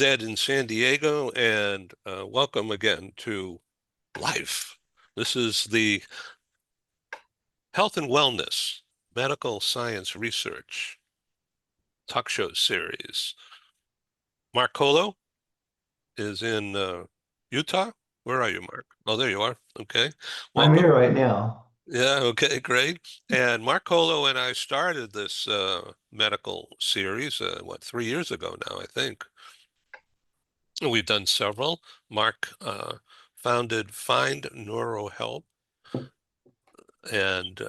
Ed in San Diego, and welcome again to Life. This is the Health and Wellness Medical Science Research talk show series. Mark Colo is in Utah. Where are you, Mark? Oh, there you are. Okay. I'm Welcome. here right now. Yeah, okay, great. And Mark Colo and I started this medical series, 3 years ago now, I think. We've done several. Mark founded Find Neuro Help and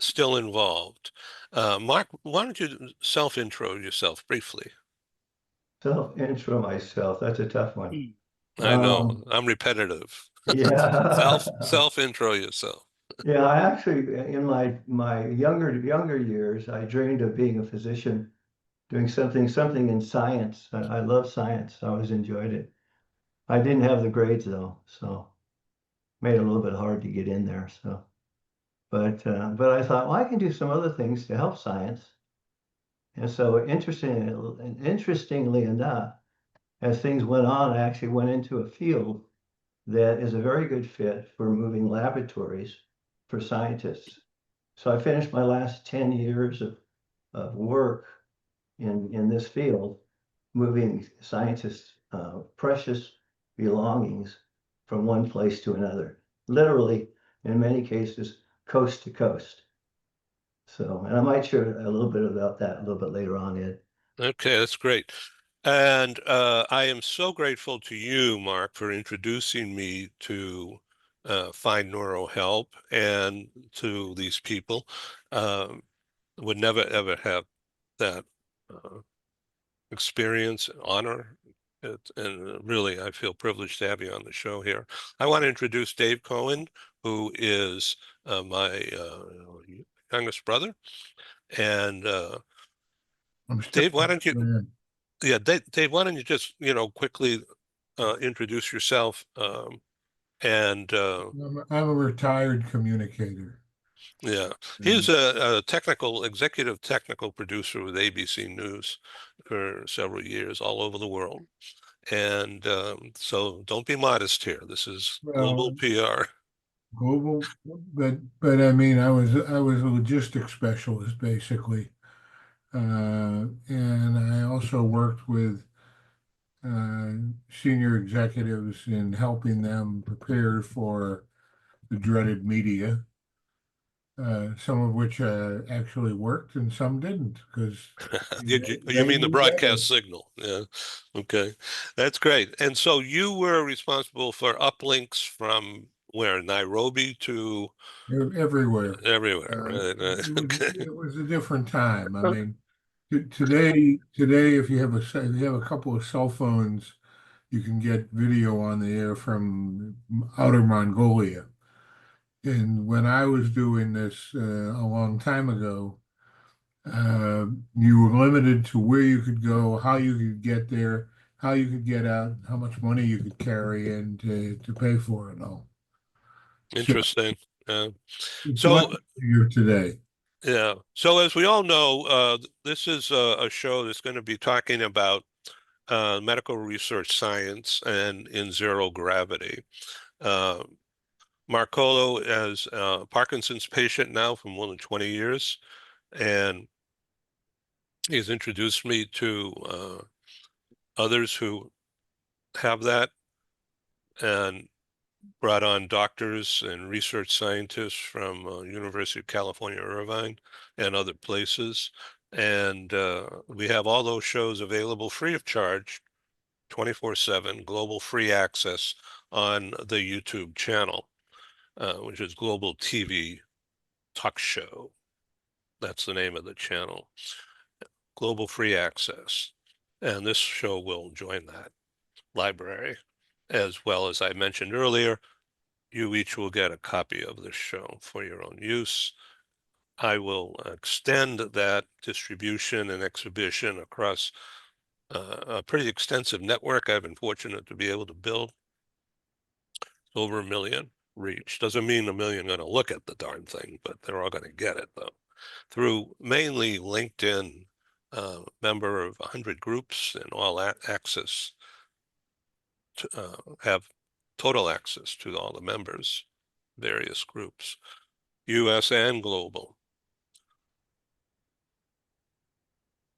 still involved. Mark, why don't you self-intro yourself briefly? Self-intro myself. That's a tough one. I know Um, I'm repetitive. yeah. Self-intro yourself. Yeah, I actually in my younger years, I dreamed of being a physician, doing something in science. I love science. I always enjoyed it. I didn't have the grades though, so made it a little bit hard to get in there. So, but I thought, well, I can do some other things to help science. And so interestingly enough, as things went on, I actually went into a field that is a very good fit for moving laboratories for scientists. So I finished my last 10 years of work in this field, moving scientists' precious belongings from one place to another, literally, in many cases, coast to coast. So, and I might share a little bit about that a little bit later on, Ed. Okay, that's great. And I am so grateful to you, Mark, for introducing me to Find Neuro Help and to these people. Um, would never ever have that uh, experience, honor. And really, I feel privileged to have you on the show here. I want to introduce Dave Cohen, who is my youngest brother. And I'm still Dave, why don't you, in. yeah, Dave, why don't you just, quickly introduce yourself and I'm a retired communicator. yeah, he's And a executive technical producer with ABC News for several years all over the world. And so don't be modest here. This is global well, PR. global, but I mean, I was a logistics specialist basically, and I also worked with uh, senior executives in helping them prepare for the dreaded media. Some of which actually worked and some didn't because You they mean the knew better. broadcast signal? Yeah. Okay. That's great. And so you were responsible for uplinks from where? Nairobi to Everywhere. everywhere, Uh, right? it was Okay. it was a different time. I mean, today, if you have a couple of cell phones, you can get video on the air from outer Mongolia. And when I was doing this a long time ago, uh, you were limited to where you could go, how you could get there, how you could get out, how much money you could carry, and to pay for it all. So Interesting. Yeah. it's much So easier today. yeah. So as we all know, this is a show that's going to be talking about medical research science and in zero gravity. Uh, Marcolo is a Parkinson's patient now for more than 20 years, and he's introduced me to others who have that and brought on doctors and research scientists from University of California, Irvine, and other places. And we have all those shows available free of charge, 24/7, global free access on the YouTube channel, which is Global TV Talk Show. That's the name of the channel, global free access. And this show will join that library. As well as I mentioned earlier, you each will get a copy of this show for your own use. I will extend that distribution and exhibition across a pretty extensive network I've been fortunate to be able to build. Over 1 million reach. Doesn't mean 1 million going to look at the darn thing, but they're all going to get it though. Through mainly LinkedIn member of 100 groups and all access to have total access to all the members, various groups, US and global.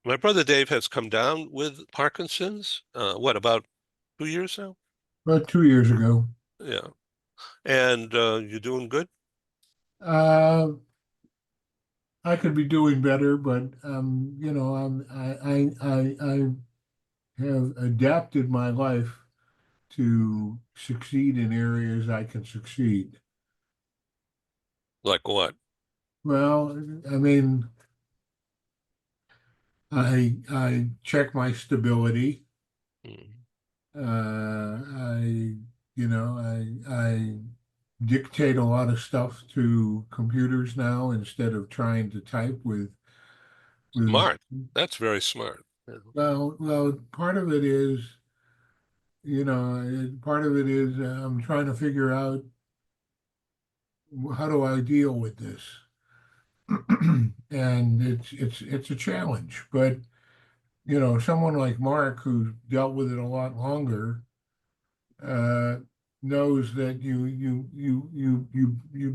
My brother Dave has come down with Parkinson's, what, about 2 years now? About 2 years ago. Yeah. And you're doing good? Uh, I could be doing better, but I have adapted my life to succeed in areas I can succeed. Like what? Well, I mean, I check my stability. Mm. I dictate a lot of stuff to computers now instead of trying to type with. Smart. That's very smart. Yeah. Well, part of it is I'm trying to figure out how do I deal with this, and it's a challenge. But someone like Mark, who's dealt with it a lot longer, uh, knows that you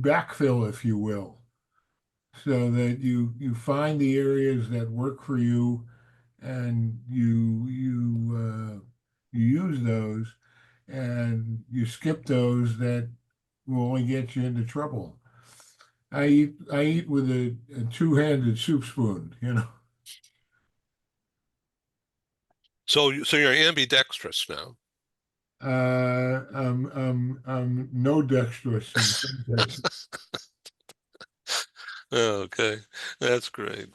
backfill, if you will, so that you find the areas that work for you, and you use those, and you skip those that will only get you into trouble. I eat with a two-handed soup spoon. So you're ambidextrous now. No dexterous in some cases. Okay, that's great.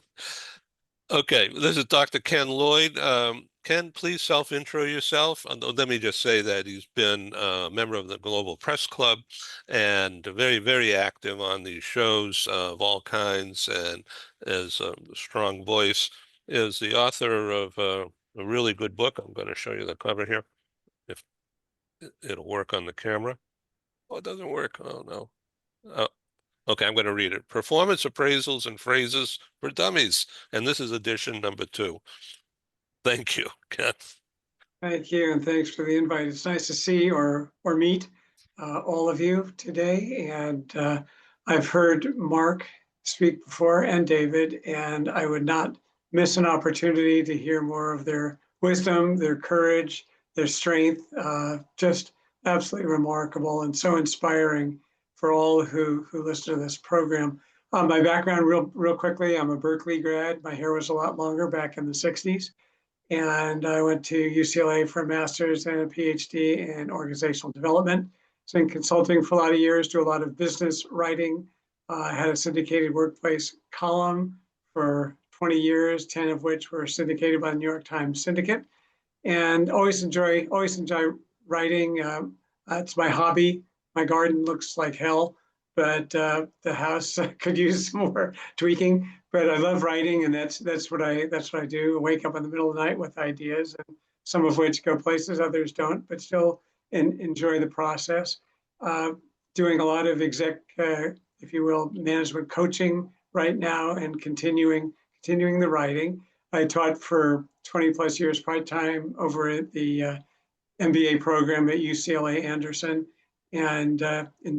Okay, this is Dr. Ken Lloyd. Ken, please self-intro yourself. Let me just say that he's been a member of the Global Press Club and very, very active on these shows of all kinds, and as a strong voice, is the author of a really good book. I'm going to show you the cover here, if it'll work on the camera. Oh, it doesn't work. Oh, no. Okay, I'm going to read it. Performance Appraisals and Phrases for Dummies. And this is edition number 2. Thank you, Ken. Thank you, and thanks for the invite. It's nice to see or meet all of you today. And I've heard Mark speak before and David, and I would not miss an opportunity to hear more of their wisdom, their courage, their strength. Just absolutely remarkable and so inspiring for all who listen to this program. My background, real quickly, I'm a Berkeley grad. My hair was a lot longer back in the 60s. And I went to UCLA for a master's and a PhD in organizational development. So in consulting for a lot of years, do a lot of business writing. I had a syndicated workplace column for 20 years, 10 of which were syndicated by the New York Times Syndicate. And always enjoy writing. It's my hobby. My garden looks like hell, but the house could use more tweaking. But I love writing, and that's what I do. I wake up in the middle of the night with ideas, and some of which go places, others don't, but still enjoy the process. Doing a lot of exec, if you will, management coaching right now, and continuing the writing. I taught for 20 plus years part-time over at the MBA program at UCLA Anderson, and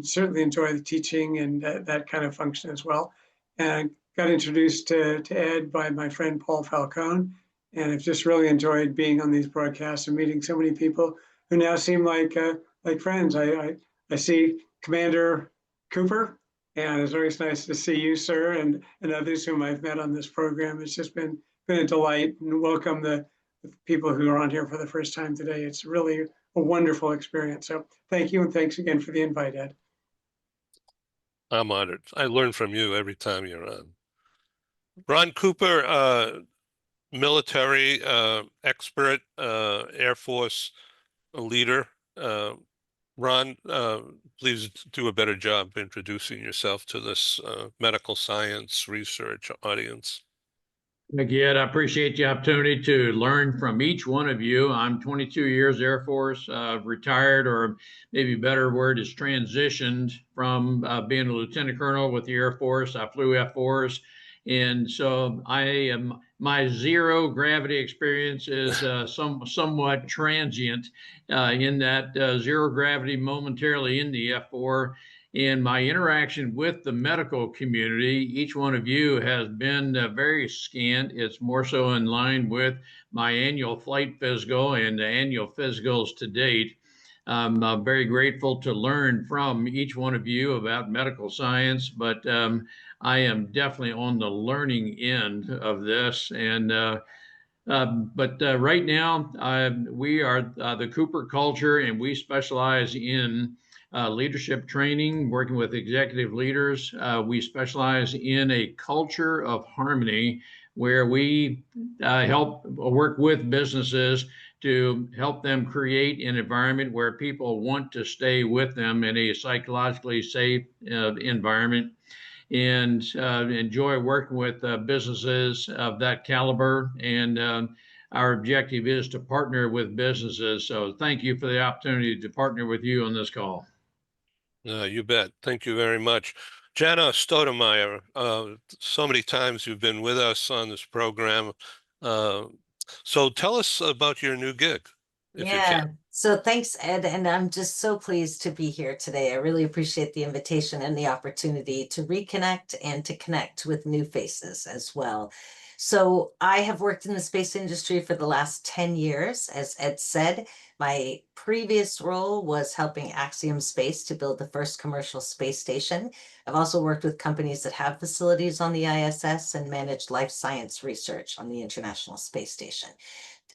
certainly enjoy the teaching and that kind of function as well. And got introduced to Ed by my friend Paul Falcone, and I've just really enjoyed being on these broadcasts and meeting so many people who now seem like friends. I see Commander Cooper, and it's very nice to see you, sir, and others whom I've met on this program. It's just been a delight, and welcome the people who are on here for the first time today. It's really a wonderful experience. So thank you, and thanks again for the invite, Ed. I'm honored. I learn from you every time you're on. Ron Cooper, military expert, Air Force leader. Ron, please do a better job introducing yourself to this medical science research audience. Thank you, Ed. I appreciate the opportunity to learn from each one of you. I'm 22 years Air Force, retired, or maybe a better word is transitioned from being a lieutenant colonel with the Air Force. I flew F-4s. And so I am my zero gravity experience is somewhat transient in that zero gravity momentarily in the F4. In my interaction with the medical community, each one of you has been very scant. It's more so in line with my annual flight physical and the annual physicals to date. I'm very grateful to learn from each one of you about medical science, but I am definitely on the learning end of this. And right now, we are the Cooper culture, and we specialize in leadership training, working with executive leaders. We specialize in a culture of harmony where we help work with businesses to help them create an environment where people want to stay with them in a psychologically safe environment, and enjoy working with businesses of that caliber. And our objective is to partner with businesses. So thank you for the opportunity to partner with you on this call. You bet. Thank you very much. Jana Stoudemire, so many times you've been with us on this program. So tell us about your new gig, if you can. So thanks, Ed, and I'm just so pleased to be here today. I really appreciate the invitation and the opportunity to reconnect and to connect with new faces as well. So I have worked in the space industry for the last 10 years. As Ed said, my previous role was helping Axiom Space to build the first commercial space station. I've also worked with companies that have facilities on the ISS and managed life science research on the International Space Station.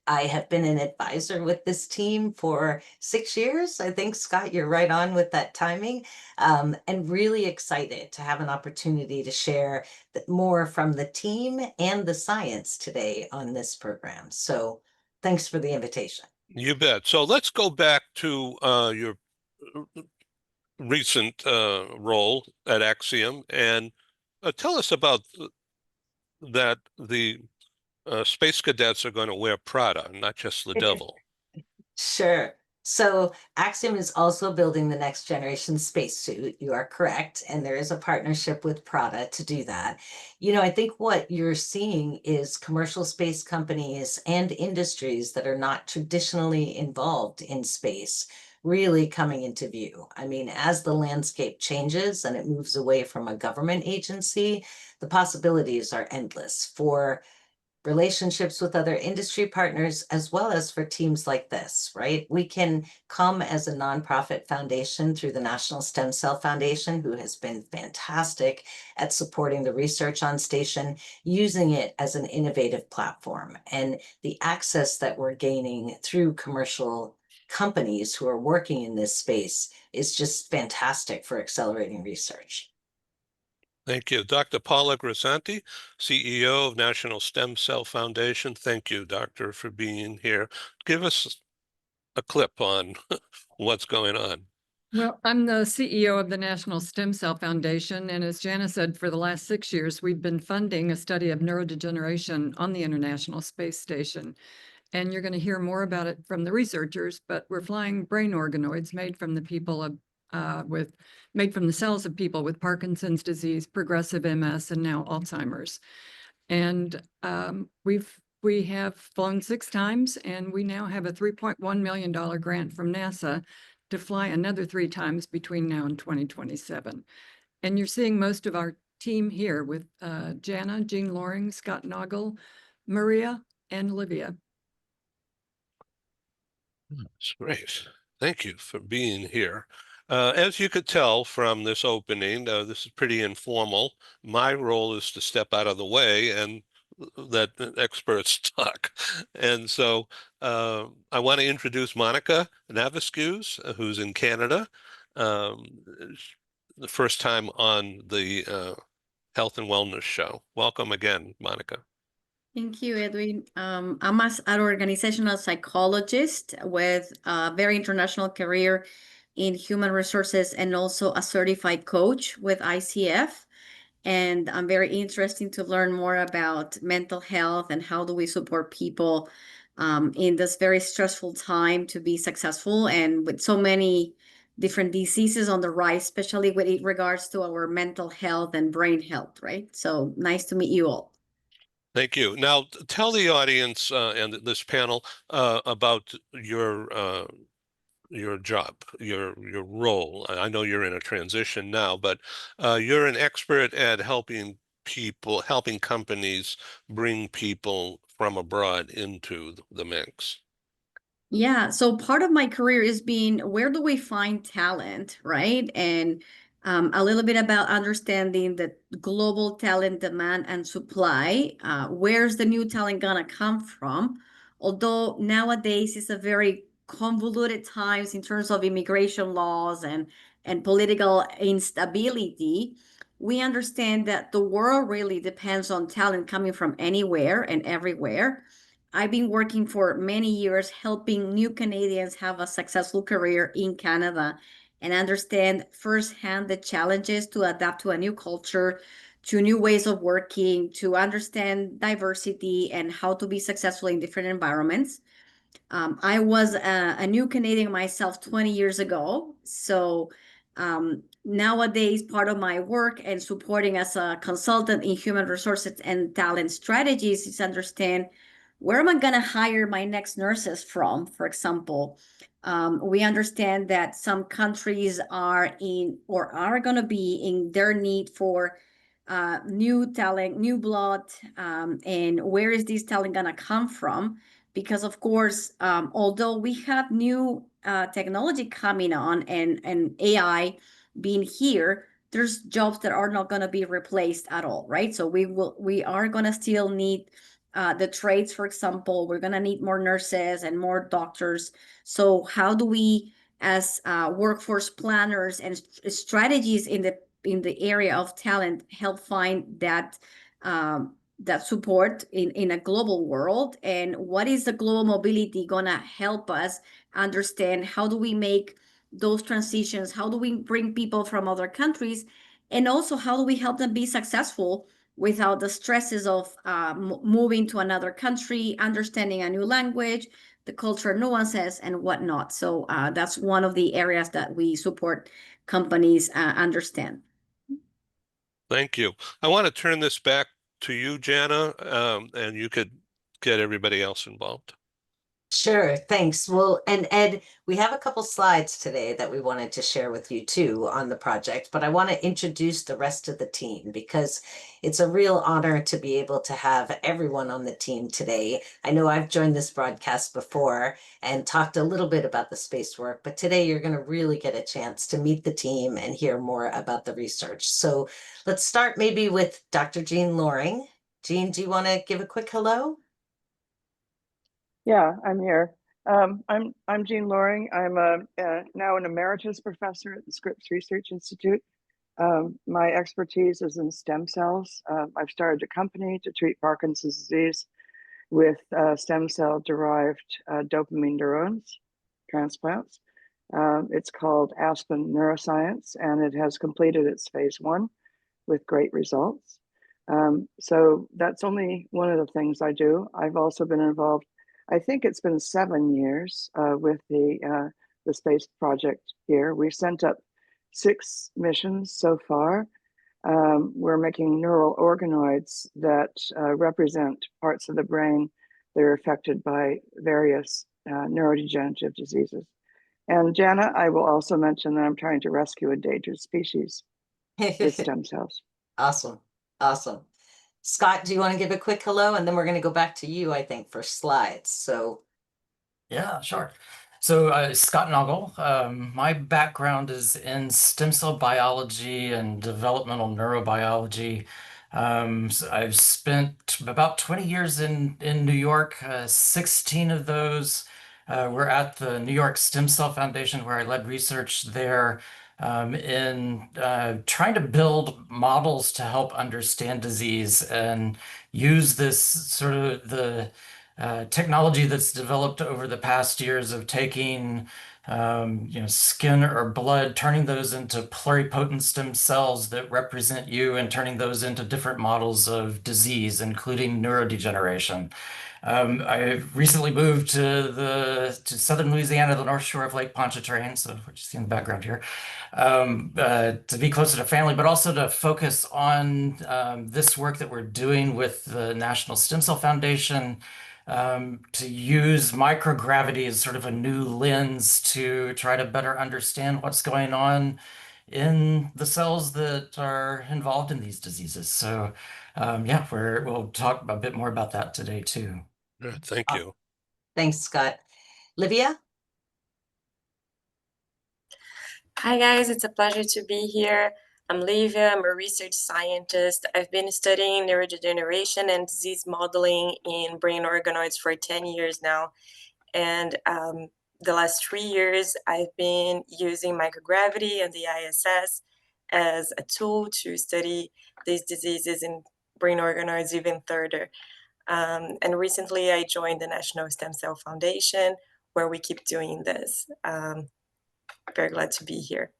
I have been an advisor with this team for 6 years. I think, Scott, you're right on with that timing, and really excited to have an opportunity to share more from the team and the science today on this program. So thanks for the invitation. You bet. So let's go back to your recent role at Axiom, and tell us about that the space cadets are going to wear Prada, not just the devil. Sure. So Axiom is also building the next generation spacesuit. You are correct. And there is a partnership with Prada to do that. I think what you're seeing is commercial space companies and industries that are not traditionally involved in space really coming into view. I mean, as the landscape changes and it moves away from a government agency, the possibilities are endless for relationships with other industry partners, as well as for teams like this, right? We can come as a nonprofit foundation through the National StemCell Foundation, who has been fantastic at supporting the research on station, using it as an innovative platform. And the access that we're gaining through commercial companies who are working in this space is just fantastic for accelerating research. Thank you. Dr. Paula Grisanti, CEO of National StemCell Foundation. Thank you, Doctor, for being here. Give us a clip on what's going on. Well, I'm the CEO of the National StemCell Foundation, and as Jana said, for the last 6 years, we've been funding a study of neurodegeneration on the International Space Station. And you're going to hear more about it from the researchers, but we're flying brain organoids made from the cells of people with Parkinson's disease, progressive MS, and now Alzheimer's. And we have flown 6 times, and we now have a $3.1 million grant from NASA to fly another 3 times between now and 2027. And you're seeing most of our team here with Jana, Jean Loring, Scott Noggle, Maria, and Olivia. That's great. Thank you for being here. As you could tell from this opening, this is pretty informal. My role is to step out of the way and let experts talk. And so I want to introduce Monica Navascuse, who's in Canada. The first time on the Health and Wellness Show. Welcome again, Monica. Thank you, Edwin. I'm an organizational psychologist with a very international career in human resources and also a certified coach with ICF. And I'm very interested to learn more about mental health and how do we support people in this very stressful time to be successful, and with so many different diseases on the rise, especially with regards to our mental health and brain health, right? So nice to meet you all. Thank you. Now, tell the audience and this panel about your job, your role. I know you're in a transition now, but you're an expert at helping companies bring people from abroad into the mix. Yeah, so part of my career is being where do we find talent, right? And a little bit about understanding the global talent demand and supply. Where's the new talent gonna come from? Although nowadays it's a very convoluted times in terms of immigration laws and political instability, we understand that the world really depends on talent coming from anywhere and everywhere. I've been working for many years helping new Canadians have a successful career in Canada and understand firsthand the challenges to adapt to a new culture, to new ways of working, to understand diversity and how to be successful in different environments. I was a new Canadian myself 20 years ago. So nowadays, part of my work and supporting as a consultant in human resources and talent strategies is understand where am I going to hire my next nurses from, for example. We understand that some countries are in or are going to be in their need for new talent, new blood, and where is this talent going to come from? Because of course, although we have new technology coming on and AI being here, there's jobs that are not going to be replaced at all, right? So we are going to still need the trades, for example. We're going to need more nurses and more doctors. So how do we, as workforce planners and strategies in the area of talent, help find that that support in a global world? And what is the global mobility gonna help us understand? How do we make those transitions? How do we bring people from other countries? And also, how do we help them be successful without the stresses of moving to another country, understanding a new language, the cultural nuances and whatnot? So that's one of the areas that we support companies understand. Thank you. I want to turn this back to you, Jana, and you could get everybody else involved. Sure, thanks. Well, and Ed, we have a couple slides today that we wanted to share with you too on the project, but I want to introduce the rest of the team because it's a real honor to be able to have everyone on the team today. I know I've joined this broadcast before and talked a little bit about the space work, but today you're going to really get a chance to meet the team and hear more about the research. So let's start maybe with Dr. Jean Loring. Jean, do you want to give a quick hello? Yeah, I'm here. I'm Jean Loring. I'm now an emeritus professor at the Scripps Research Institute. My expertise is in stem cells. I've started a company to treat Parkinson's disease with stem cell derived dopamine neurons transplants. It's called Aspen Neuroscience, and it has completed its phase 1 with great results. So that's only one of the things I do. I've also been involved, I think it's been 7 years with the space project here. We've sent up 6 missions so far. We're making neural organoids that represent parts of the brain that are affected by various neurodegenerative diseases. And Jana, I will also mention that I'm trying to rescue a endangered species with stem cells. Awesome. Awesome. Scott, do you want to give a quick hello? And then we're going to go back to you, I think, for slides. So. Yeah, sure. So Scott Noggle, my background is in stem cell biology and developmental neurobiology. So I've spent about 20 years in New York. 16 of those were at the New York Stem Cell Foundation, where I led research there in trying to build models to help understand disease and use this sort of the technology that's developed over the past years of taking skin or blood, turning those into pluripotent stem cells that represent you and turning those into different models of disease, including neurodegeneration. I recently moved to southern Louisiana, the North Shore of Lake Pontchartrain, so what you see in the background here, to be closer to family, but also to focus on this work that we're doing with the National Stem Cell Foundation, to use microgravity as sort of a new lens to try to better understand what's going on in the cells that are involved in these diseases. So yeah, we'll talk a bit more about that today too. Yeah, thank you. Thanks, Scott. Livia? Hi guys, it's a pleasure to be here. I'm Livia, I'm a research scientist. I've been studying neurodegeneration and disease modeling in brain organoids for 10 years now. And the last 3 years, I've been using microgravity and the ISS as a tool to study these diseases in brain organoids even further. And recently I joined the National StemCell Foundation, where we keep doing this. Very glad to be here.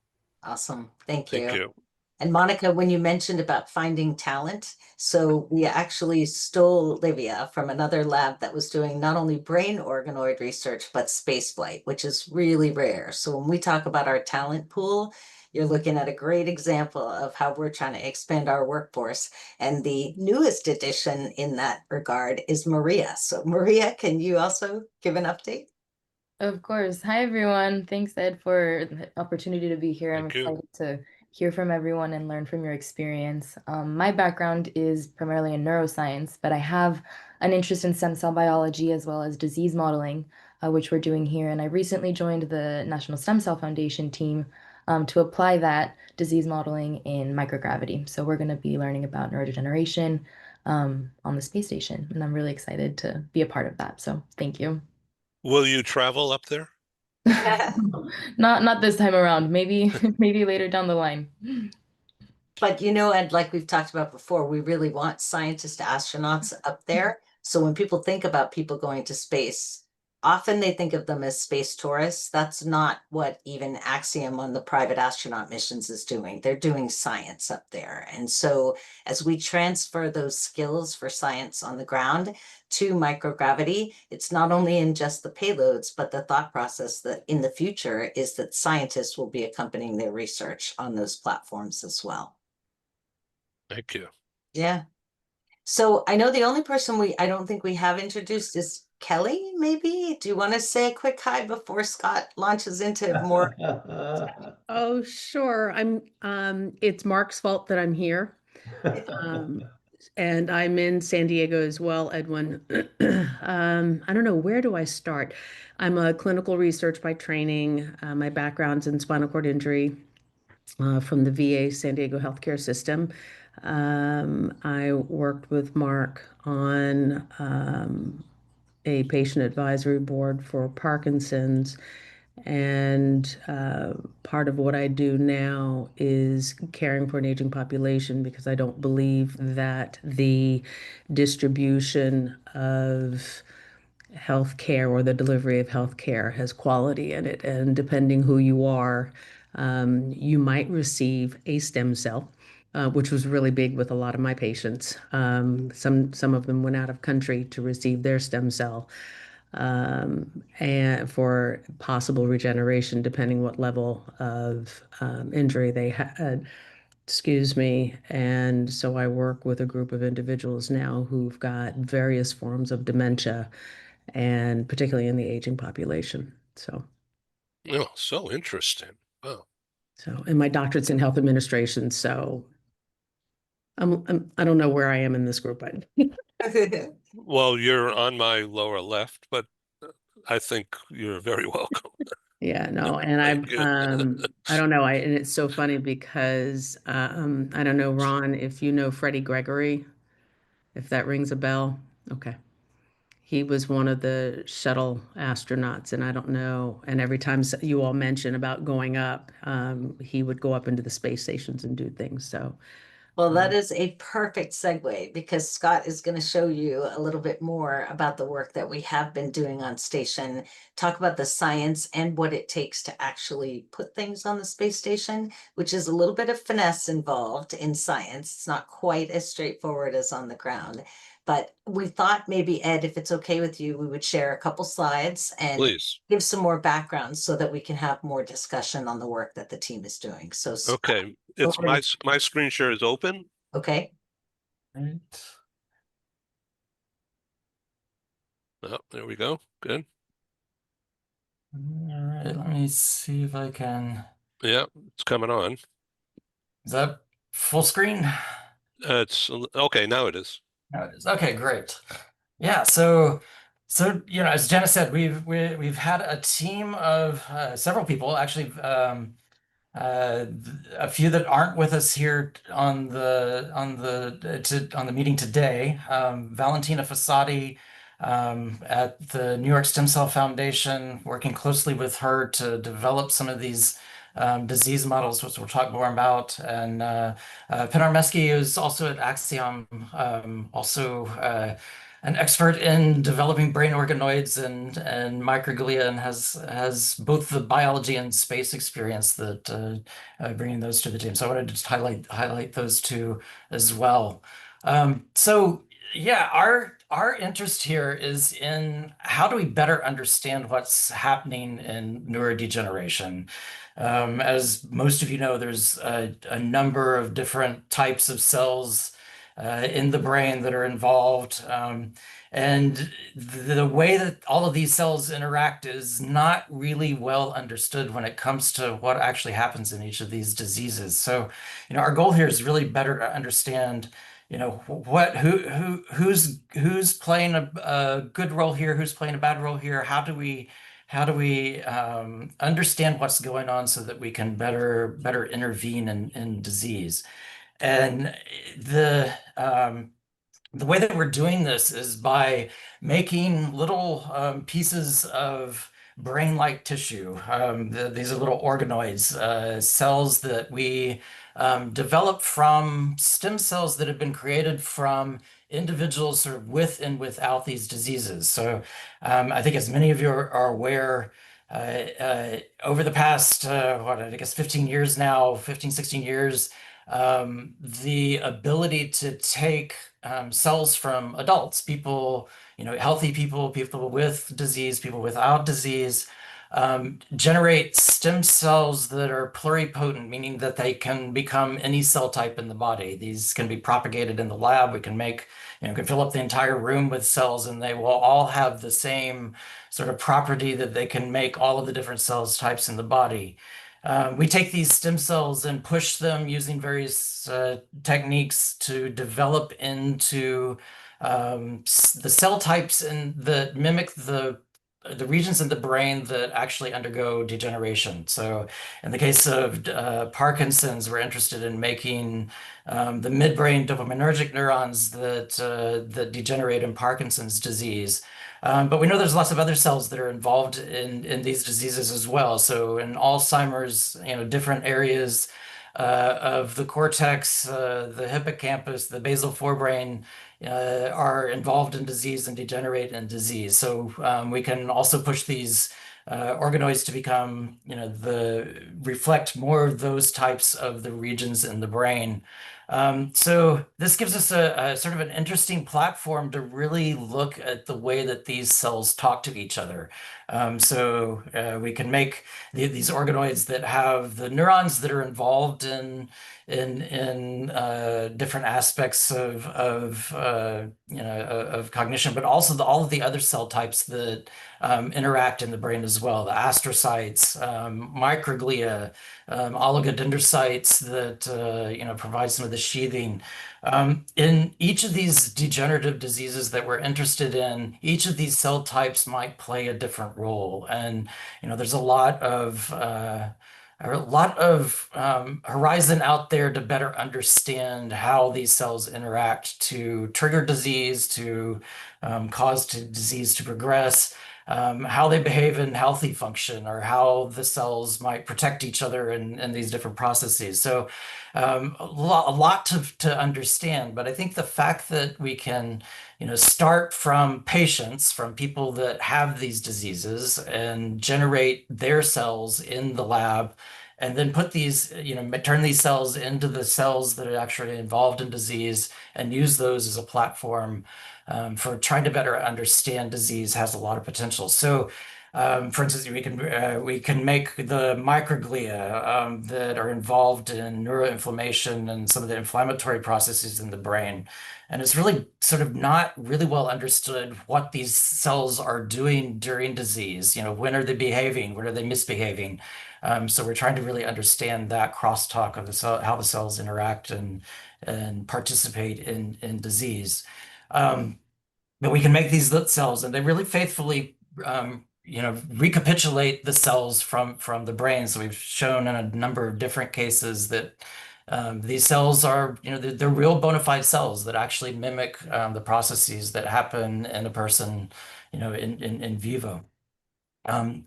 Awesome. Thank Thank you. you. And Monica, when you mentioned about finding talent, so we actually stole Livia from another lab that was doing not only brain organoid research, but spaceflight, which is really rare. So when we talk about our talent pool, you're looking at a great example of how we're trying to expand our workforce. And the newest addition in that regard is Maria. So Maria, can you also give an update? Of course. Hi, everyone. Thanks, Ed, for the opportunity to be here. I'm Thank you. excited to hear from everyone and learn from your experience. My background is primarily in neuroscience, but I have an interest in stem cell biology as well as disease modeling, which we're doing here. And I recently joined the National Stem Cell Foundation team to apply that disease modeling in microgravity. So we're going to be learning about neurodegeneration on the space station, and I'm really excited to be a part of that. So thank you. Will you travel up there? Not this time around. Maybe maybe later down the line. But you know, Ed, like we've talked about before, we really want scientists to astronauts up there. So when people think about people going to space, often they think of them as space tourists. That's not what even Axiom on the private astronaut missions is doing. They're doing science up there. And so as we transfer those skills for science on the ground to microgravity, it's not only in just the payloads, but the thought process that in the future is that scientists will be accompanying their research on those platforms as well. Thank you. Yeah. So I know the only person I don't think we have introduced is Kelly, maybe? Do you want to say a quick hi before Scott launches into more? Oh, sure. It's Mark's fault that I'm here. And I'm in San Diego as well, Edwin. I don't know, where do I start? I'm a clinical research by training. My background's in spinal cord injury from the VA San Diego healthcare system. I worked with Mark on a patient advisory board for Parkinson's. And part of what I do now is caring for an aging population, because I don't believe that the distribution of healthcare or the delivery of healthcare has quality in it. And depending who you are, you might receive a stem cell, which was really big with a lot of my patients. Some of them went out of country to receive their stem cell. And for possible regeneration, depending what level of injury they had. Excuse me. And so I work with a group of individuals now who've got various forms of dementia, and particularly in the aging population. So, Oh, so interesting. Wow. and my doctorate's in health administration. So I don't know where I am in this group, but Well, you're on my lower left, but I think you're very welcome. yeah, no, and Thank you. I don't know. And it's so funny because I don't know, Ron, if you know Freddie Gregory, if that rings a bell. Okay. He was one of the shuttle astronauts, and I don't know. And every time you all mention about going up, he would go up into the space stations and do things. So, Well, that is a perfect segue, because Scott is going to show you a little bit more about the work that we have been doing on station, talk about the science and what it takes to actually put things on the space station, which is a little bit of finesse involved in science. It's not quite as straightforward as on the ground. But we thought maybe, Ed, if it's okay with you, we would share a couple slides and Please. give some more background so that we can have more discussion on the work that the team is doing. So, Okay, it's my screen share is open. okay. Right. Oh, there we go. Good. All right, let me see if I can. Yeah, it's coming on. Is that full screen? It's okay. Now it is. Now it is. Okay, great. Yeah, so as Jana said, we've had a team of several people, actually, a few that aren't with us here on the meeting today. Valentina Fossati at the New York Stem Cell Foundation, working closely with her to develop some of these disease models, which we'll talk more about. And Pinar Meski is also at Axiom, also an expert in developing brain organoids and microglia, and has both the biology and space experience that bringing those to the team. So I wanted to just highlight those two as well. So yeah, our interest here is in how do we better understand what's happening in neurodegeneration. As most of you know, there's a number of different types of cells in the brain that are involved. And the way that all of these cells interact is not really well understood when it comes to what actually happens in each of these diseases. So, our goal here is really better to understand, who's playing a good role here, who's playing a bad role here. How do we understand what's going on so that we can better intervene in disease? And the way that we're doing this is by making little pieces of brain-like tissue. These are little organoids, cells that we develop from stem cells that have been created from individuals sort of with and without these diseases. So I think as many of you are aware, over the past, 15 years now, 15, 16 years, the ability to take cells from adults, people, healthy people, people with disease, people without disease, generate stem cells that are pluripotent, meaning that they can become any cell type in the body. These can be propagated in the lab. We can make, can fill up the entire room with cells, and they will all have the same sort of property that they can make all of the different cells types in the body. We take these stem cells and push them using various techniques to develop into the cell types that mimic the regions in the brain that actually undergo degeneration. So in the case of Parkinson's, we're interested in making the midbrain dopaminergic neurons that degenerate in Parkinson's disease. But we know there's lots of other cells that are involved in these diseases as well. So in Alzheimer's, different areas of the cortex, the hippocampus, the basal forebrain are involved in disease and degenerate in disease. So we can also push these organoids to become, reflect more of those types of the regions in the brain. So this gives us a sort of an interesting platform to really look at the way that these cells talk to each other. So we can make these organoids that have the neurons that are involved in different aspects of cognition, but also all of the other cell types that interact in the brain as well. The astrocytes, microglia, oligodendrocytes that provide some of the sheathing. In each of these degenerative diseases that we're interested in, each of these cell types might play a different role, and there's a lot of horizon out there to better understand how these cells interact to trigger disease, to cause disease to progress, how they behave in healthy function, or how the cells might protect each other in these different processes. So a lot to understand, but I think the fact that we can start from patients, from people that have these diseases, and generate their cells in the lab, and then put these, turn these cells into the cells that are actually involved in disease and use those as a platform for trying to better understand disease has a lot of potential. So, for instance, we can make the microglia that are involved in neuroinflammation and some of the inflammatory processes in the brain. And it's really sort of not really well understood what these cells are doing during disease. When are they behaving? When are they misbehaving? So we're trying to really understand that crosstalk of the cell, how the cells interact and participate in disease. But we can make these cells, and they really faithfully recapitulate the cells from the brain. So we've shown in a number of different cases that these cells are, they're real bona fide cells that actually mimic the processes that happen in a person, in vivo.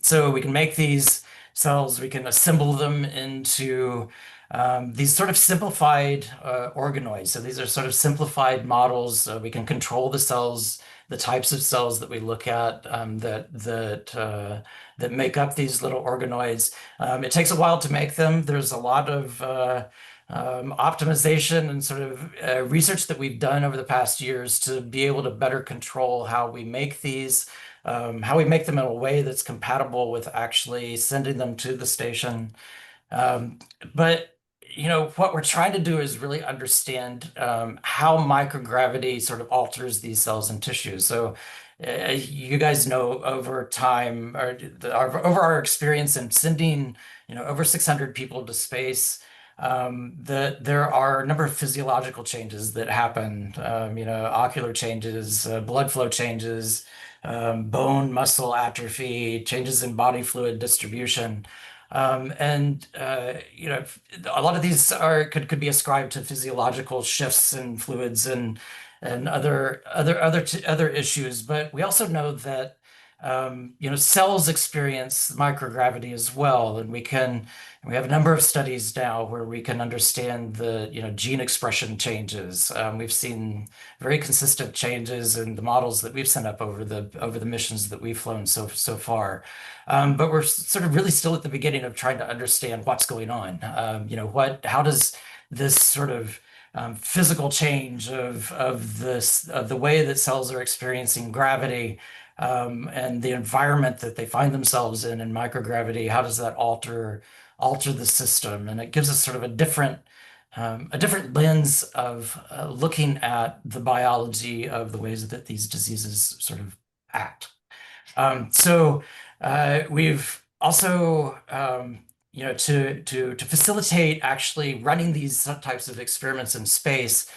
So we can make these cells, we can assemble them into these sort of simplified organoids. So these are sort of simplified models. We can control the cells, the types of cells that we look at that make up these little organoids. It takes a while to make them. There's a lot of optimization and sort of research that we've done over the past years to be able to better control how we make these, how we make them in a way that's compatible with actually sending them to the station. But what we're trying to do is really understand how microgravity sort of alters these cells and tissues. So you guys know over time, or over our experience in sending over 600 people to space, that there are a number of physiological changes that happen, ocular changes, blood flow changes, bone muscle atrophy, changes in body fluid distribution. A lot of these could be ascribed to physiological shifts in fluids and other issues. But we also know that cells experience microgravity as well, and we have a number of studies now where we can understand the gene expression changes. We've seen very consistent changes in the models that we've sent up over the missions that we've flown so far. But we're sort of really still at the beginning of trying to understand what's going on. How does this sort of physical change of the way that cells are experiencing gravity and the environment that they find themselves in microgravity, how does that alter the system? And it gives us sort of a different lens of looking at the biology of the ways that these diseases sort of act. So we've also, to facilitate actually running these types of experiments in space,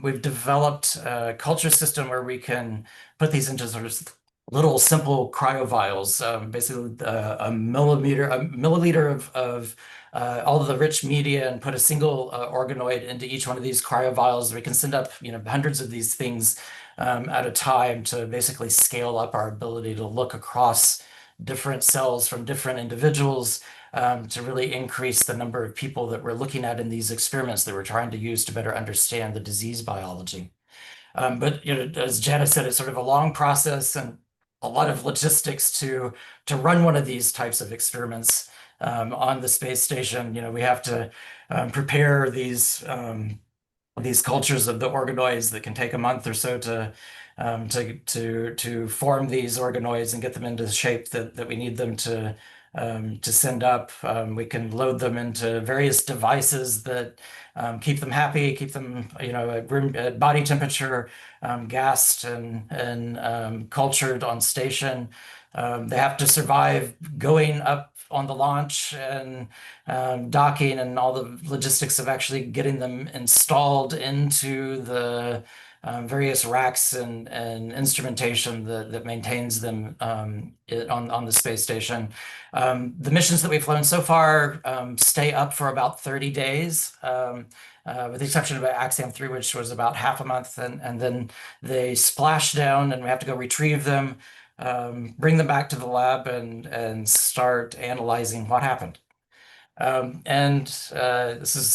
we've developed a culture system where we can put these into sort of little simple cryovials, basically a milliliter of all of the rich media, and put a single organoid into each one of these cryovials. We can send up hundreds of these things at a time to basically scale up our ability to look across different cells from different individuals, to really increase the number of people that we're looking at in these experiments that we're trying to use to better understand the disease biology. But as Jana said, it's sort of a long process and a lot of logistics to run one of these types of experiments on the space station. We have to prepare these cultures of the organoids that can take a month or so to form these organoids and get them into the shape that we need them to send up. We can load them into various devices that keep them happy, keep them at body temperature, gassed and cultured on station. They have to survive going up on the launch and docking and all the logistics of actually getting them installed into the various racks and instrumentation that maintains them on the space station. The missions that we've flown so far stay up for about 30 days, with the exception of Axiom 3, which was about half a month, and then they splash down and we have to go retrieve them, bring them back to the lab and start analyzing what happened. This is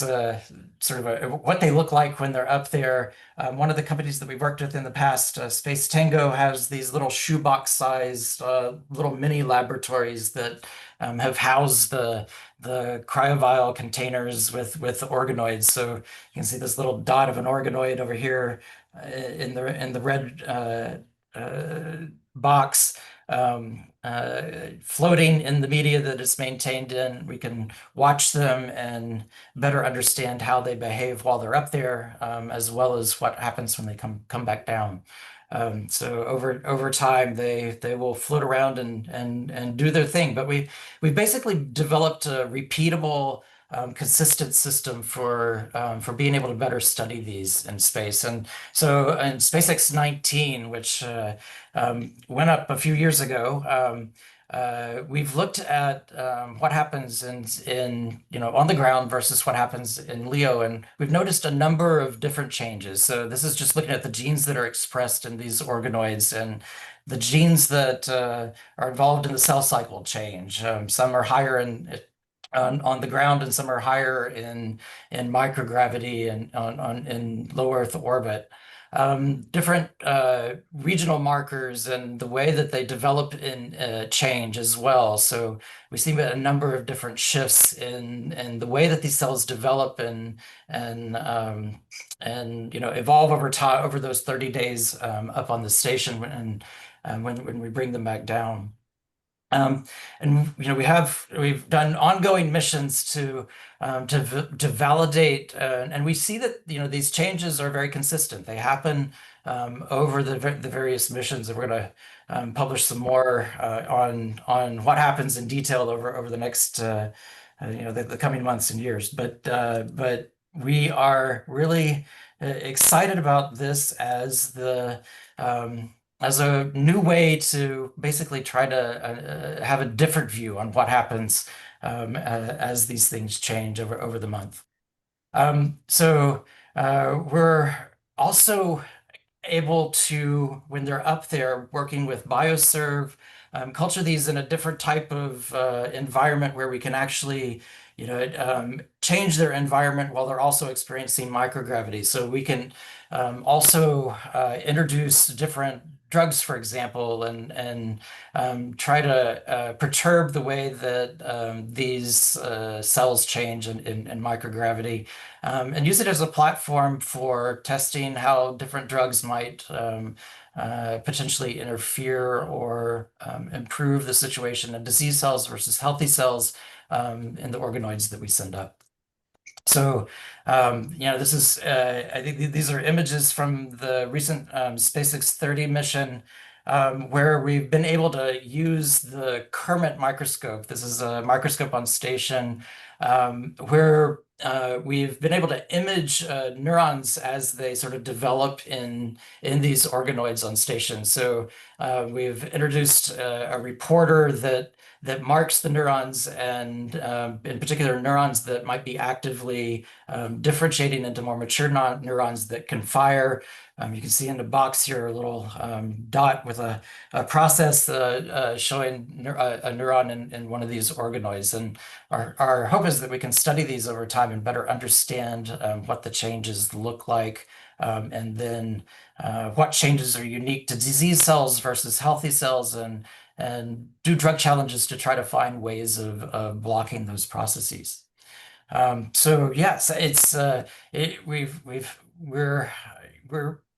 sort of what they look like when they're up there. One of the companies that we've worked with in the past, Space Tango, has these little shoebox-sized little mini laboratories that have housed the cryovial containers with organoids. So you can see this little dot of an organoid over here. in the red box, floating in the media that it's maintained in. We can watch them and better understand how they behave while they're up there, as well as what happens when they come back down. So over time, they will float around and do their thing. But we've basically developed a repeatable, consistent system for being able to better study these in space. And so in SpaceX 19, which went up a few years ago, we've looked at what happens in on the ground versus what happens in LEO, and we've noticed a number of different changes. So this is just looking at the genes that are expressed in these organoids, and the genes that are involved in the cell cycle change. Some are higher on the ground, and some are higher in microgravity and in low Earth orbit. Different regional markers and the way that they develop in change as well. So we see a number of different shifts in the way that these cells develop and evolve over time, over those 30 days up on the station when we bring them back down. And we've done ongoing missions to validate, and we see that these changes are very consistent. They happen over the various missions, and we're going to publish some more on what happens in detail over the next the coming months and years. But we are really excited about this as a new way to basically try to have a different view on what happens as these things change over the month. So we're also able to, when they're up there working with bioserve, culture these in a different type of environment where we can actually change their environment while they're also experiencing microgravity. So we can also introduce different drugs, for example, and try to perturb the way that these cells change in microgravity, and use it as a platform for testing how different drugs might potentially interfere or improve the situation in disease cells versus healthy cells in the organoids that we send up. So, this is, I think these are images from the recent SpaceX 30 mission, where we've been able to use the Kermit microscope. This is a microscope on station, where we've been able to image neurons as they sort of develop in these organoids on station. So we've introduced a reporter that marks the neurons, and in particular neurons that might be actively differentiating into more mature neurons that can fire. You can see in the box here a little dot with a process showing a neuron in one of these organoids. And our hope is that we can study these over time and better understand what the changes look like, and then what changes are unique to disease cells versus healthy cells, and do drug challenges to try to find ways of blocking those processes. So yes, it's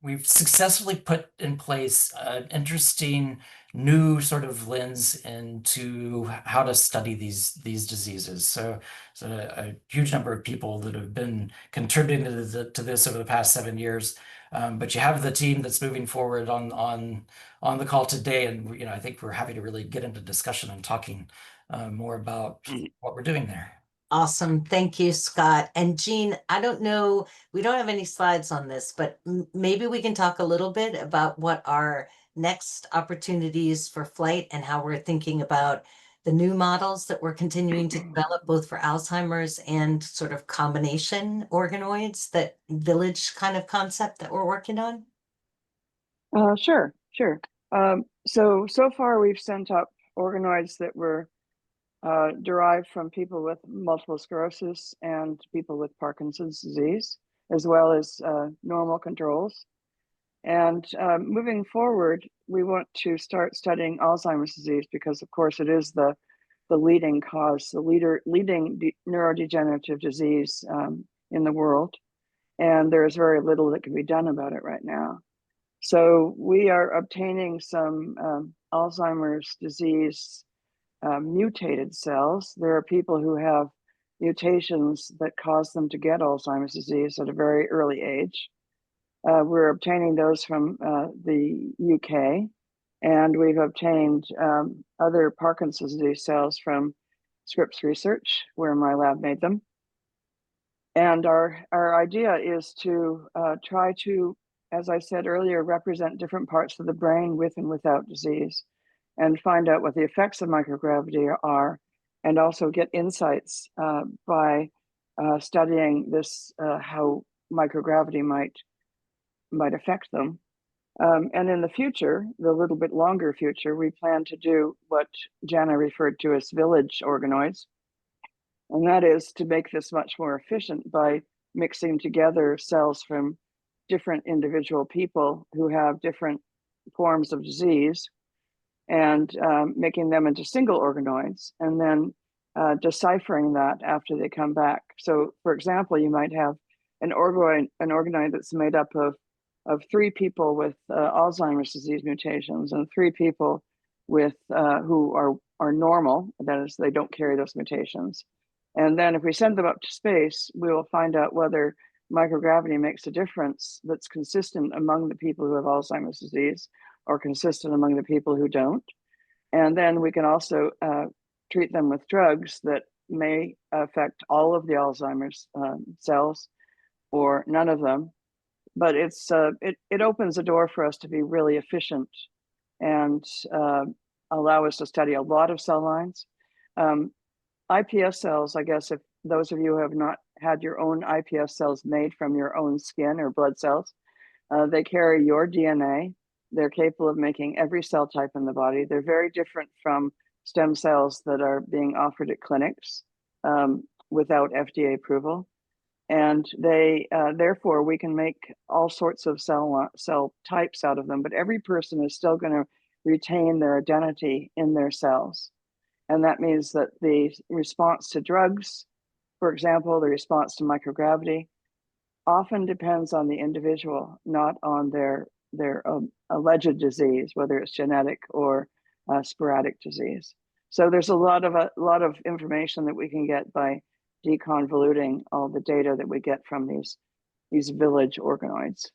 we've successfully put in place an interesting new sort of lens into how to study these diseases. So a huge number of people that have been contributing to this over the past 7 years. But you have the team that's moving forward on the call today, and I think we're happy to really get into discussion and talking more about what we're doing there. Awesome. Thank you, Scott. And Jean, I don't know, we don't have any slides on this, but maybe we can talk a little bit about what our next opportunities for flight and how we're thinking about the new models that we're continuing to develop both for Alzheimer's and sort of combination organoids, that village kind of concept that we're working on. Sure. So far we've sent up organoids that were derived from people with multiple sclerosis and people with Parkinson's disease, as well as normal controls. And moving forward, we want to start studying Alzheimer's disease because, of course, it is the leading cause, the leading neurodegenerative disease in the world. and there's very little that can be done about it right now. So we are obtaining some Alzheimer's disease mutated cells. There are people who have mutations that cause them to get Alzheimer's disease at a very early age. We're obtaining those from the UK, and we've obtained other Parkinson's disease cells from Scripps Research, where my lab made them. And our idea is to try to, as I said earlier, represent different parts of the brain with and without disease, and find out what the effects of microgravity are, and also get insights by studying this, how microgravity might affect them. And in the future, the little bit longer future, we plan to do what Jana referred to as village organoids. And that is to make this much more efficient by mixing together cells from different individual people who have different forms of disease, and making them into single organoids, and then deciphering that after they come back. So, for example, you might have an organoid that's made up of 3 people with Alzheimer's disease mutations and 3 people with who are normal, that is, they don't carry those mutations. And then if we send them up to space, we will find out whether microgravity makes a difference that's consistent among the people who have Alzheimer's disease or consistent among the people who don't. And then we can also treat them with drugs that may affect all of the Alzheimer's cells or none of them. But it opens a door for us to be really efficient and allow us to study a lot of cell lines. iPS cells, I guess, if those of you who have not had your own iPS cells made from your own skin or blood cells, they carry your DNA. They're capable of making every cell type in the body. They're very different from stem cells that are being offered at clinics without FDA approval. And they, therefore, we can make all sorts of cell types out of them, but every person is still going to retain their identity in their cells. And that means that the response to drugs, for example, the response to microgravity, often depends on the individual, not on their alleged disease, whether it's genetic or sporadic disease. So there's a lot of information that we can get by deconvoluting all the data that we get from these village organoids.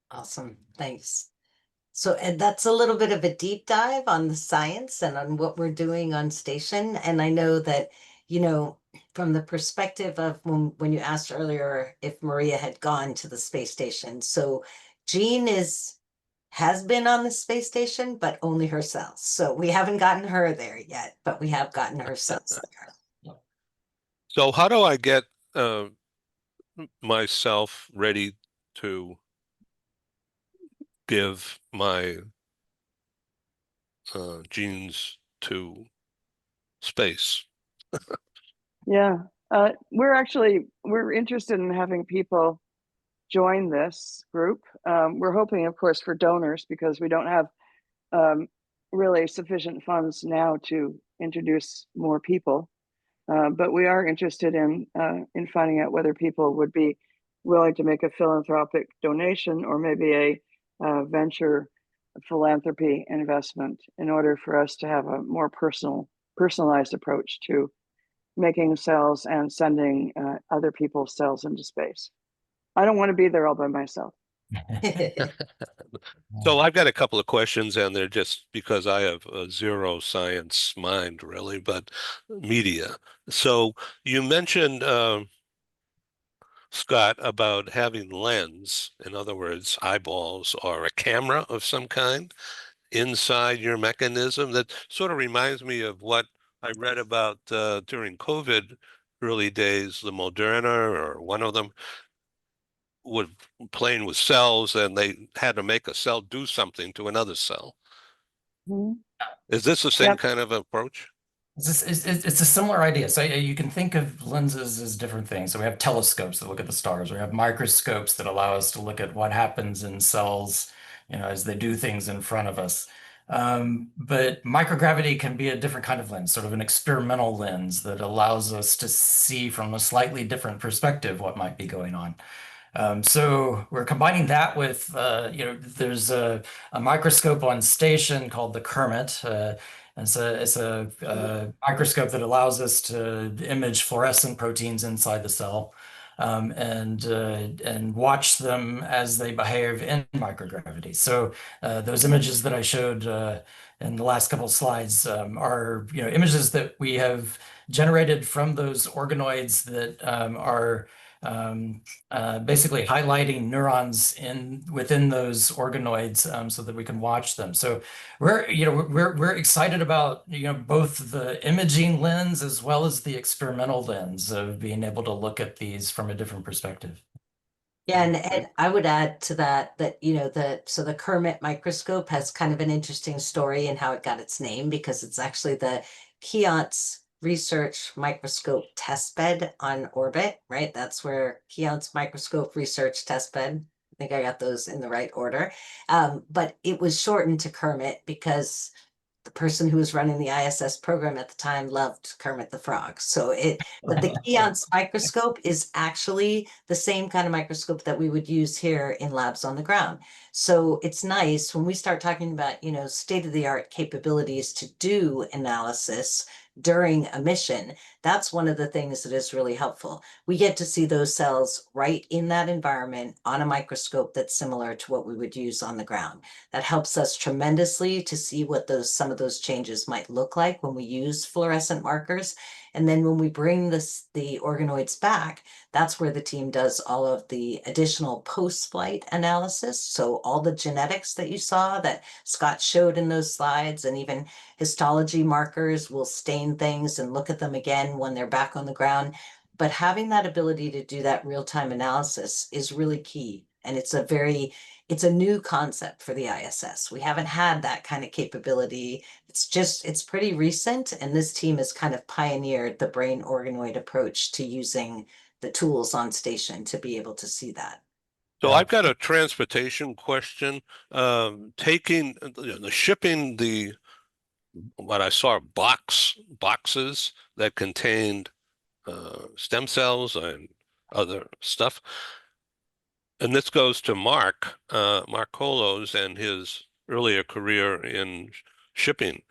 Awesome, thanks. So, and that's a little bit of a deep dive on the science and on what we're doing on station. And I know that, you know, from the perspective of when you asked earlier if Maria had gone to the space station. So Jean has been on the space station, but only her cells. So we haven't gotten her there yet, but we have gotten her cells there. So how do I get myself ready to give my genes to space? Yeah, we're interested in having people join this group. We're hoping, of course, for donors, because we don't have really sufficient funds now to introduce more people. But we are interested in finding out whether people would be willing to make a philanthropic donation or maybe a venture philanthropy investment in order for us to have a more personalized approach to making cells and sending other people's cells into space. I don't want to be there all by myself. So I've got a couple of questions, and they're just because I have a zero science mind, really, but media. So you mentioned, Scott, about having lens, in other words, eyeballs or a camera of some kind inside your mechanism. That sort of reminds me of what I read about during COVID early days, the Moderna, or one of them, would playing with cells, and they had to make a cell do something to another cell. Mm-hmm. Is this the same kind of approach? It's a similar idea. So you can think of lenses as different things. So we have telescopes that look at the stars. We have microscopes that allow us to look at what happens in cells, you know, as they do things in front of us. But microgravity can be a different kind of lens, sort of an experimental lens that allows us to see from a slightly different perspective what might be going on. So we're combining that with, there's a microscope on station called the Kermit. It's a microscope that allows us to image fluorescent proteins inside the cell, and watch them as they behave in microgravity. So those images that I showed in the last couple of slides are images that we have generated from those organoids that are basically highlighting neurons within those organoids so that we can watch them. So we're excited about both the imaging lens as well as the experimental lens of being able to look at these from a different perspective. Yeah, and I would add to that the Kermit microscope has kind of an interesting story in how it got its name, because it's actually the Keontz Research Microscope Testbed on orbit, right? That's where Keontz Microscope Research Testbed. I think I got those in the right order. But it was shortened to Kermit because the person who was running the ISS program at the time loved Kermit the Frog. But the Keontz microscope is actually the same kind of microscope that we would use here in labs on the ground. So it's nice when we start talking about, state-of-the-art capabilities to do analysis during a mission. That's one of the things that is really helpful. We get to see those cells right in that environment on a microscope that's similar to what we would use on the ground. That helps us tremendously to see what some of those changes might look like when we use fluorescent markers. And then when we bring the organoids back, that's where the team does all of the additional post-flight analysis. So all the genetics that you saw that Scott showed in those slides, and even histology markers, will stain things and look at them again when they're back on the ground. But having that ability to do that real-time analysis is really key. And it's a new concept for the ISS. We haven't had that kind of capability. It's pretty recent, and this team has kind of pioneered the brain organoid approach to using the tools on station to be able to see that. So I've got a transportation question. Shipping what I saw boxes that contained stem cells and other stuff. And this goes to Mark Kolos and his earlier career in shipping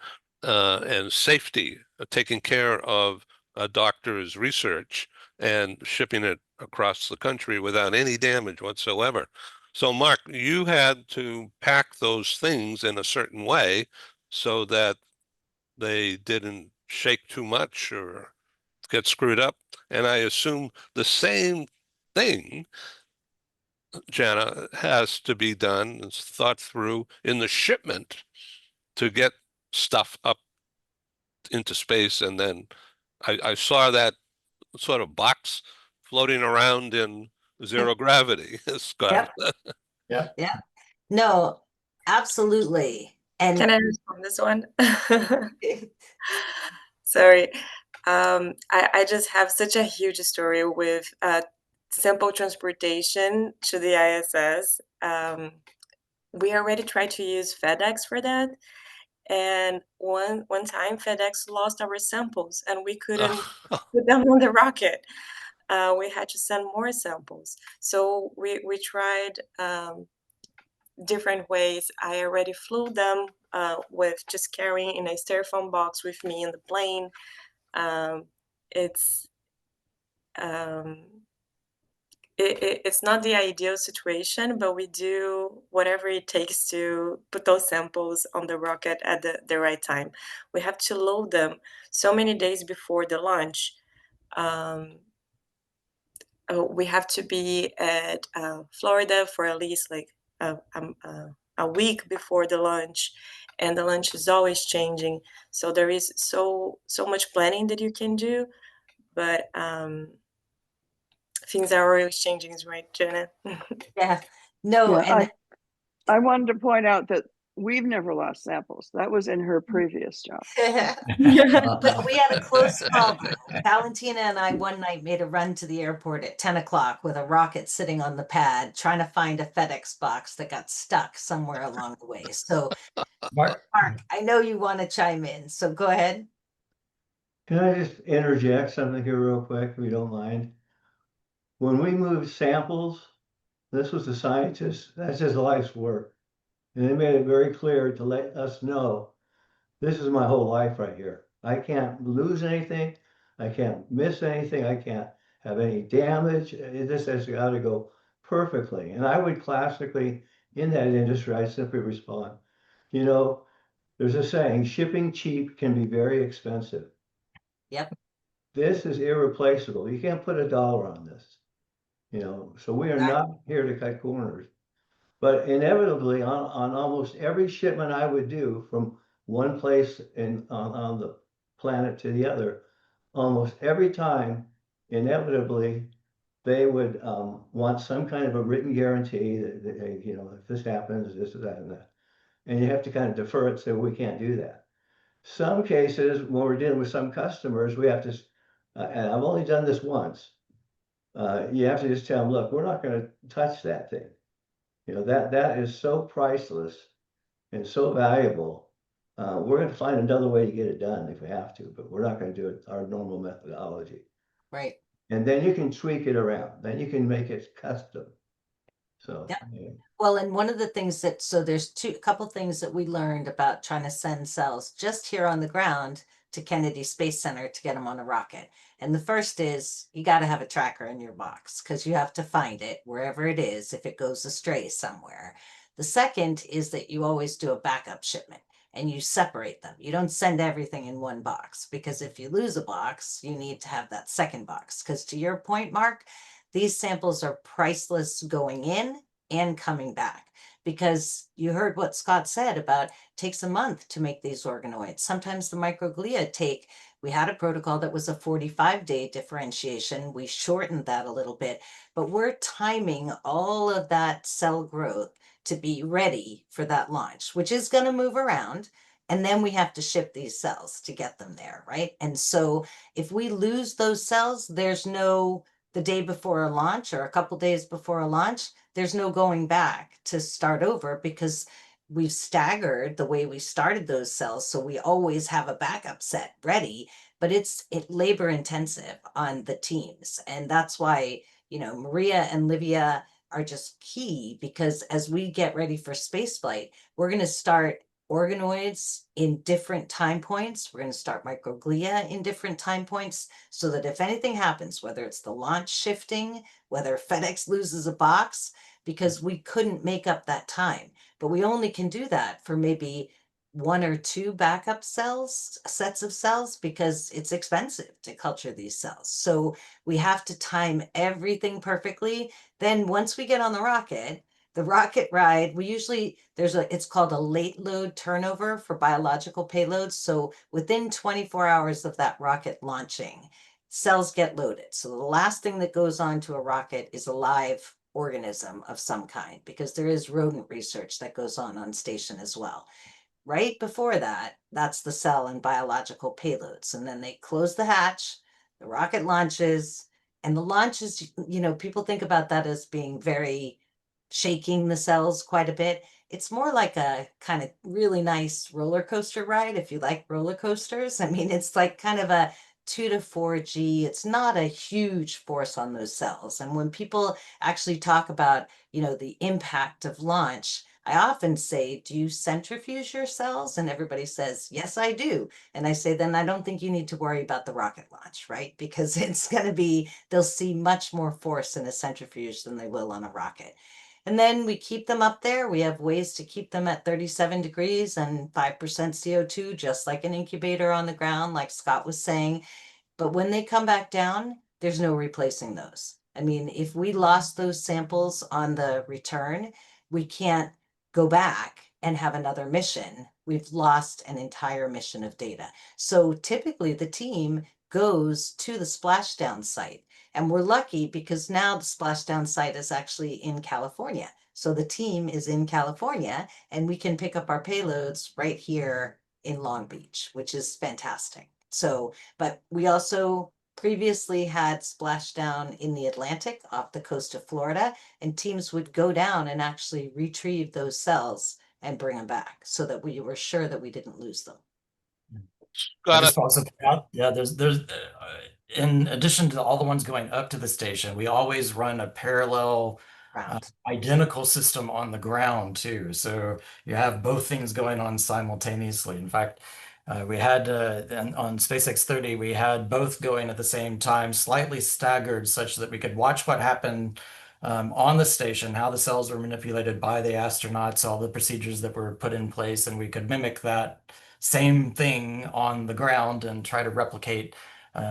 and safety, taking care of a doctor's research and shipping it across the country without any damage whatsoever. So Mark, you had to pack those things in a certain way so that they didn't shake too much or get screwed up. And I assume the same thing, Jana, has to be done and thought through in the shipment to get stuff up into space. And then I saw that sort of box floating around in zero gravity, Scott. Yeah. Yeah. No, absolutely. And Can I respond this one? Sorry. I just have such a huge story with simple transportation to the ISS. We already tried to use FedEx for that. And one time FedEx lost our samples and we couldn't put them on the rocket. We had to send more samples. So we tried different ways. I already flew them with just carrying in a styrofoam box with me in the plane. It's not the ideal situation, but we do whatever it takes to put those samples on the rocket at the right time. We have to load them so many days before the launch. We have to be at Florida for at least like a week before the launch, and the launch is always changing. So there is so much planning that you can do, but things are always changing, right, Jana? yeah, no, Yeah, and I wanted to point out that we've never lost samples. That was in her previous job. But we had a close call. Valentina and I one night made a run to the airport at 10 o'clock with a rocket sitting on the pad, trying to find a FedEx box that got stuck somewhere along the way. So, Mark, Mark, I know you want to chime in, so go ahead. Can I just interject something here real quick, if you don't mind? When we moved samples, this was the scientist, that's his life's work. And they made it very clear to let us know, this is my whole life right here. I can't lose anything. I can't miss anything. I can't have any damage. This has got to go perfectly. And I would classically, in that industry, I simply respond, you know, there's a saying, shipping cheap can be very expensive. Yep. This is irreplaceable. You can't put a dollar on this, you know, so we are not here to cut corners. But inevitably, on almost every shipment I would do from one place on the planet to the other, almost every time, inevitably, they would want some kind of a written guarantee that hey, you know, if this happens, this, that, and that. And you have to kind of defer it, so we can't do that. Some cases, when we're dealing with some customers, we have to, and I've only done this once, you have to just tell them, look, we're not going to touch that thing. You know, that is so priceless and so valuable. We're going to find another way to get it done if we have to, but we're not going to do it our normal methodology. Right. And then you can tweak it around. Then you can make it custom. So, Yep. yeah. Well, and one of the things that, so there's a couple things that we learned about trying to send cells just here on the ground to Kennedy Space Center to get them on a rocket. And the first is you got to have a tracker in your box because you have to find it wherever it is if it goes astray somewhere. The second is that you always do a backup shipment and you separate them. You don't send everything in one box because if you lose a box, you need to have that second box. Because to your point, Mark, these samples are priceless going in and coming back. Because you heard what Scott said about takes a month to make these organoids. Sometimes the microglia take, we had a protocol that was a 45-day differentiation. We shortened that a little bit, but we're timing all of that cell growth to be ready for that launch, which is going to move around. And then we have to ship these cells to get them there, right? And so if we lose those cells, there's no, the day before a launch or a couple days before a launch, there's no going back to start over because we've staggered the way we started those cells. So we always have a backup set ready, but it's labor intensive on the teams. And that's why, you know, Maria and Livia are just key because as we get ready for spaceflight, we're going to start organoids in different time points. We're going to start microglia in different time points so that if anything happens, whether it's the launch shifting, whether FedEx loses a box, because we couldn't make up that time, but we only can do that for maybe 1 or 2 backup sets of cells, because it's expensive to culture these cells. So we have to time everything perfectly. Then once we get on the rocket ride, we usually, it's called a late load turnover for biological payloads. So within 24 hours of that rocket launching, cells get loaded. So the last thing that goes on to a rocket is a live organism of some kind, because there is rodent research that goes on station as well. Right before that, that's the cell and biological payloads. And then they close the hatch, the rocket launches, and the launch is, you know, people think about that as being very shaking the cells quite a bit. It's more like a kind of really nice roller coaster ride, if you like roller coasters. I mean, it's like kind of a 2 to 4G. It's not a huge force on those cells. And when people actually talk about, you know, the impact of launch, I often say, do you centrifuge your cells? And everybody says, yes, I do. And I say, then I don't think you need to worry about the rocket launch, right? Because it's going to be, they'll see much more force in a centrifuge than they will on a rocket. And then we keep them up there. We have ways to keep them at 37 degrees and 5% CO2, just like an incubator on the ground, like Scott was saying. But when they come back down, there's no replacing those. I mean, if we lost those samples on the return, we can't go back and have another mission. We've lost an entire mission of data. So typically the team goes to the splashdown site. And we're lucky because now the splashdown site is actually in California. So the team is in California and we can pick up our payloads right here in Long Beach, which is fantastic. So, but we also previously had splashdown in the Atlantic off the coast of Florida, and teams would go down and actually retrieve those cells and bring them back so that we were sure that we didn't lose them. I Got it. just also point out, yeah, there's in addition to all the ones going up to the station, we always run a parallel identical system on the ground too. So you have both things going on simultaneously. In fact, we had on SpaceX 30, we had both going at the same time, slightly staggered, such that we could watch what happened on the station, how the cells were manipulated by the astronauts, all the procedures that were put in place, and we could mimic that same thing on the ground and try to replicate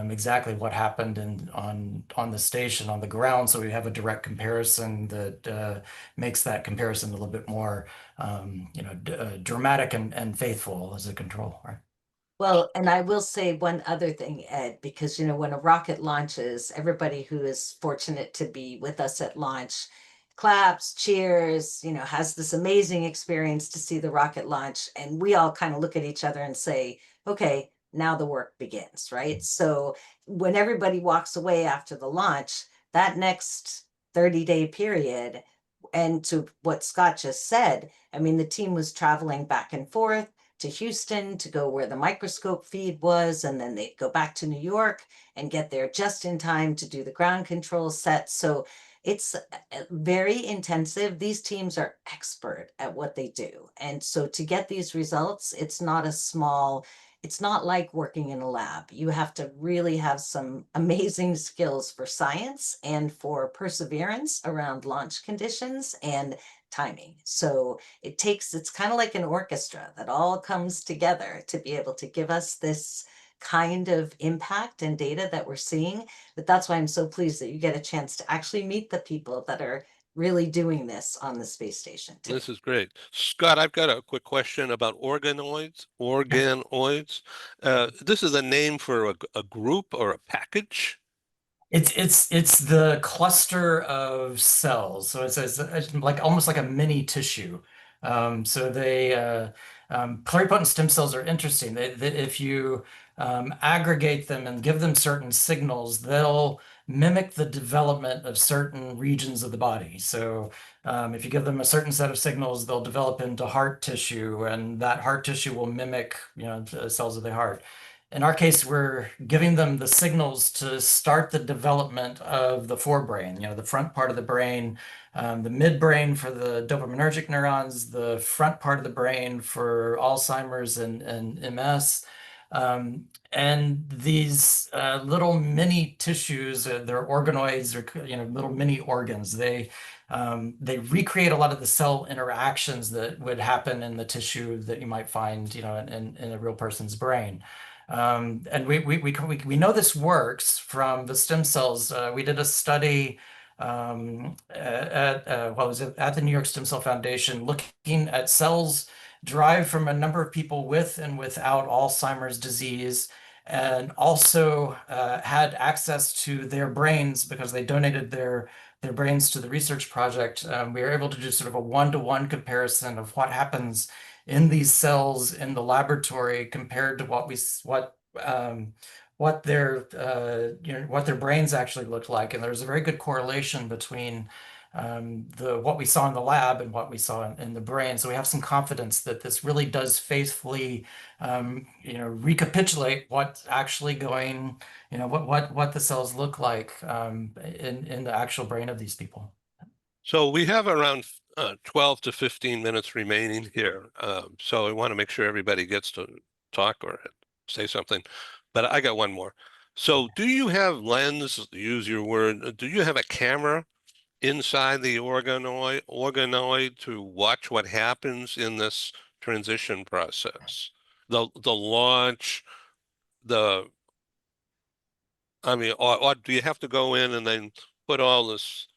exactly what happened on the station on the ground. So we have a direct comparison that makes that comparison a little bit more, dramatic and faithful as a control, right? Well, and I will say one other thing, Ed, because, when a rocket launches, everybody who is fortunate to be with us at launch claps, cheers, has this amazing experience to see the rocket launch. And we all kind of look at each other and say, okay, now the work begins, right? So when everybody walks away after the launch, that next 30-day period, and to what Scott just said, I mean, the team was traveling back and forth to Houston to go where the microscope feed was, and then they'd go back to New York and get there just in time to do the ground control set. So it's very intensive. These teams are expert at what they do. And so to get these results, it's not like working in a lab. You have to really have some amazing skills for science and for perseverance around launch conditions and timing. So it's kind of like an orchestra that all comes together to be able to give us this kind of impact and data that we're seeing. But that's why I'm so pleased that you get a chance to actually meet the people that are really doing this on the space station too. This is great. Scott, I've got a quick question about organoids. Organoids. This is a name for a group or a package? It's the cluster of cells. So it's like almost like a mini tissue. So pluripotent stem cells are interesting. If you aggregate them and give them certain signals, they'll mimic the development of certain regions of the body. So if you give them a certain set of signals, they'll develop into heart tissue, and that heart tissue will mimic, the cells of the heart. In our case, we're giving them the signals to start the development of the forebrain, the front part of the brain, the midbrain for the dopaminergic neurons, the front part of the brain for Alzheimer's and MS. And these little mini tissues, they're organoids, or little mini organs. They recreate a lot of the cell interactions that would happen in the tissue that you might find, in a real person's brain. And we know this works from the stem cells. We did a study at the New York Stem Cell Foundation, looking at cells derived from a number of people with and without Alzheimer's disease, and also had access to their brains because they donated their brains to the research project. We were able to do sort of a one-to-one comparison of what happens in these cells in the laboratory compared to what their brains actually looked like. And there's a very good correlation between what we saw in the lab and what we saw in the brain. So we have some confidence that this really does faithfully, recapitulate what's actually going, what the cells look like in the actual brain of these people. So we have around 12 to 15 minutes remaining here. So I want to make sure everybody gets to talk or say something. But I got one more. So do you have use your word, do you have a camera inside the organoid to watch what happens in this transition process? The launch, or do you have to go in and then put all this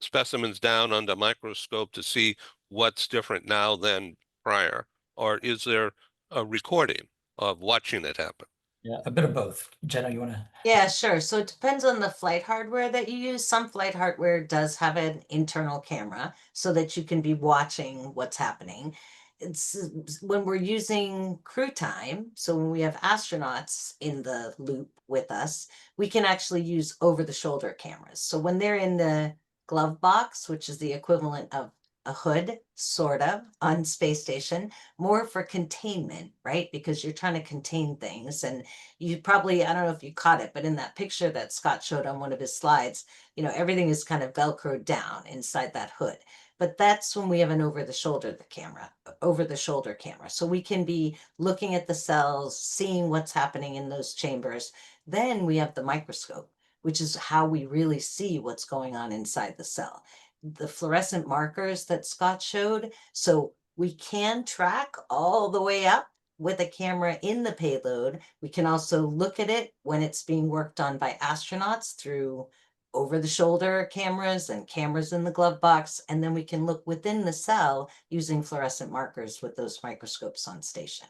specimens down under microscope to see what's different now than prior? Or is there a recording of watching it happen? Yeah, a bit of both. Jenna, you want to? Yeah, sure. So it depends on the flight hardware that you use. Some flight hardware does have an internal camera so that you can be watching what's happening. It's when we're using crew time, so when we have astronauts in the loop with us, we can actually use over-the-shoulder cameras. So when they're in the glove box, which is the equivalent of a hood, sort of, on space station, more for containment, right? Because you're trying to contain things. And you probably, I don't know if you caught it, but in that picture that Scott showed on one of his slides, you know, everything is kind of Velcroed down inside that hood. But that's when we have an over-the-shoulder camera. So we can be looking at the cells, seeing what's happening in those chambers. Then we have the microscope, which is how we really see what's going on inside the cell. The fluorescent markers that Scott showed, so we can track all the way up with a camera in the payload. We can also look at it when it's being worked on by astronauts through over-the-shoulder cameras and cameras in the glove box. And then we can look within the cell using fluorescent markers with those microscopes on station.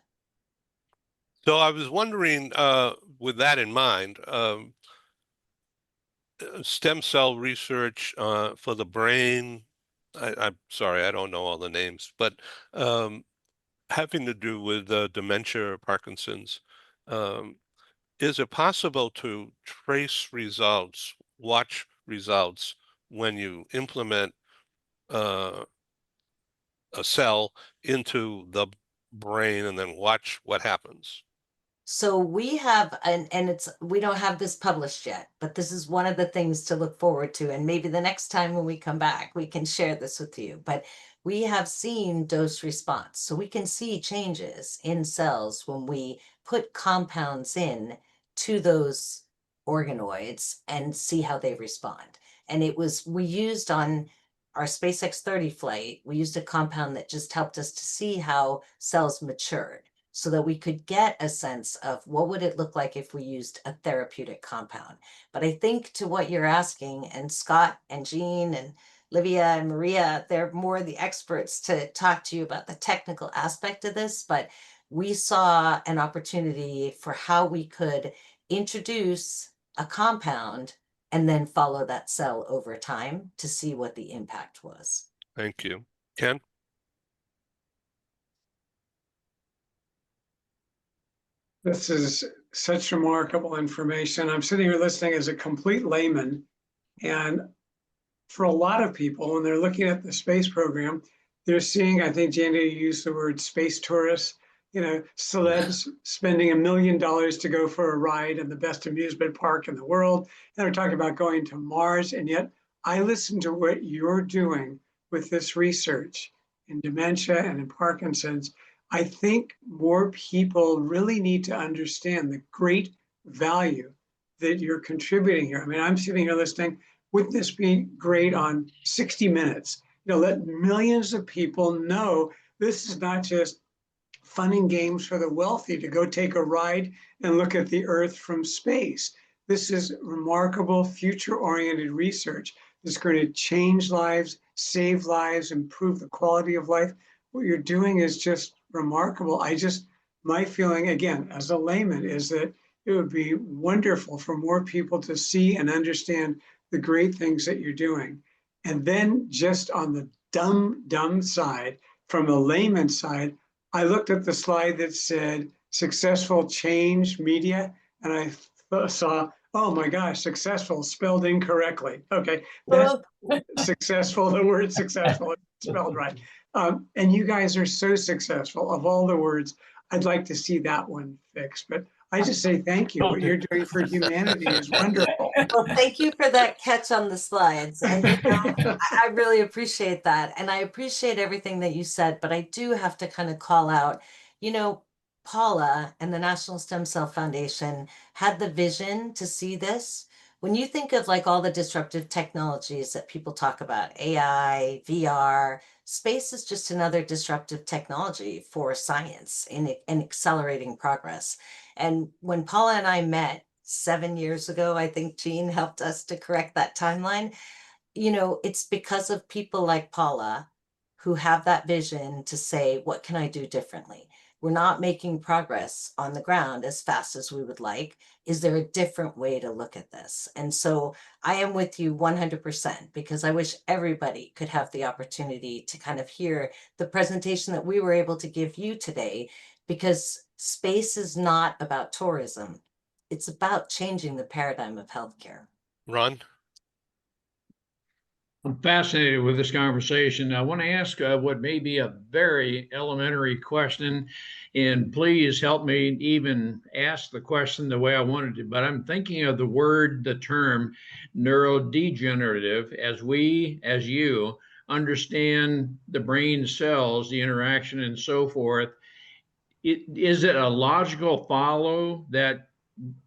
So I was wondering, with that in mind, stem cell research for the brain, I'm sorry, I don't know all the names, but having to do with dementia or Parkinson's, is it possible to trace results, watch results when you implement a cell into the brain and then watch what happens? So we have, and we don't have this published yet, but this is one of the things to look forward to. And maybe the next time when we come back, we can share this with you. But we have seen dose response. So we can see changes in cells when we put compounds in to those organoids and see how they respond. And we used on our SpaceX 30 flight, we used a compound that just helped us to see how cells matured, so that we could get a sense of what would it look like if we used a therapeutic compound. But I think to what you're asking, and Scott and Jean and Livia and Maria, they're more the experts to talk to you about the technical aspect of this, but we saw an opportunity for how we could introduce a compound and then follow that cell over time to see what the impact was. Thank you. Ken? This is such remarkable information. I'm sitting here listening as a complete layman. And for a lot of people, when they're looking at the space program, they're seeing, I think Jana used the word space tourists, you know, celebs spending $1 million to go for a ride in the best amusement park in the world. And they're talking about going to Mars. And yet I listen to what you're doing with this research in dementia and in Parkinson's. I think more people really need to understand the great value that you're contributing here. I mean, I'm sitting here listening. Wouldn't this be great on 60 Minutes? You know, let millions of people know this is not just fun and games for the wealthy to go take a ride and look at the Earth from space. This is remarkable future-oriented research that's going to change lives, save lives, improve the quality of life. What you're doing is just remarkable. My feeling, again, as a layman, is that it would be wonderful for more people to see and understand the great things that you're doing. And then just on the dumb side, from a layman side, I looked at the slide that said successful change media, and I saw, oh my gosh, successful spelled incorrectly. Okay, that's successful, the word successful spelled right. And you guys are so successful. Of all the words, I'd like to see that one fixed. But I just say thank you. What you're doing for humanity is wonderful. Well, thank you for that catch on the slides. And you know, I really appreciate that. And I appreciate everything that you said, but I do have to kind of call out, you know, Paula and the National Stem Cell Foundation had the vision to see this. When you think of like all the disruptive technologies that people talk about, AI, VR, space is just another disruptive technology for science in accelerating progress. And when Paula and I met 7 years ago, I think Jean helped us to correct that timeline. You know, it's because of people like Paula who have that vision to say, what can I do differently? we're not making progress on the ground as fast as we would like. Is there a different way to look at this? And so I am with you 100% because I wish everybody could have the opportunity to kind of hear the presentation that we were able to give you today, because space is not about tourism. It's about changing the paradigm of healthcare. Ron? I'm fascinated with this conversation. I want to ask what may be a very elementary question, and please help me even ask the question the way I wanted to. But I'm thinking of the term neurodegenerative as you understand the brain cells, the interaction and so forth. Is it a logical follow that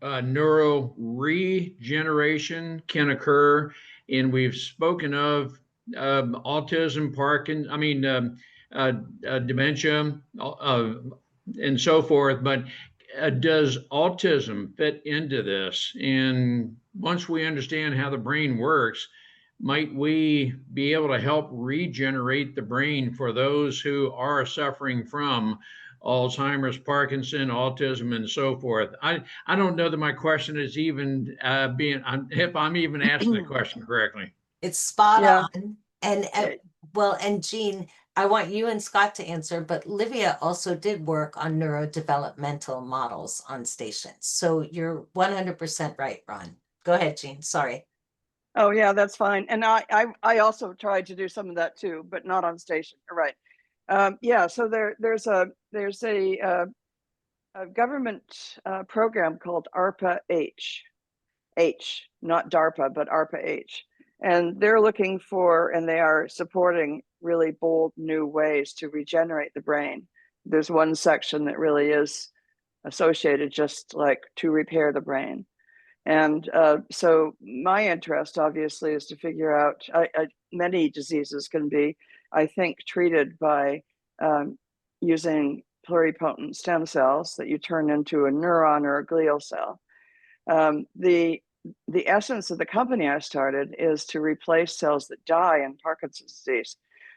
neuroregeneration can occur? And we've spoken of autism, dementia, and so forth. But does autism fit into this? And once we understand how the brain works, might we be able to help regenerate the brain for those who are suffering from Alzheimer's, Parkinson, autism, and so forth? I don't know that my question is even if I'm even asking the question correctly. It's spot Yeah. on. And Jean, I want you and Scott to answer, but Livia also did work on neurodevelopmental models on stations. So you're 100% right, Ron. Go ahead, Jean. Sorry. Oh yeah, that's fine. And I also tried to do some of that too, but not on station. You're right. Yeah, so there's a government program called ARPA-H, not DARPA, but ARPA-H. And they're looking for, and they are supporting really bold new ways to regenerate the brain. There's one section that really is associated just like to repair the brain. And so my interest obviously is to figure out, many diseases can be, I think, treated by using pluripotent stem cells that you turn into a neuron or a glial cell. The essence of the company I started is to replace cells that die in Parkinson's disease.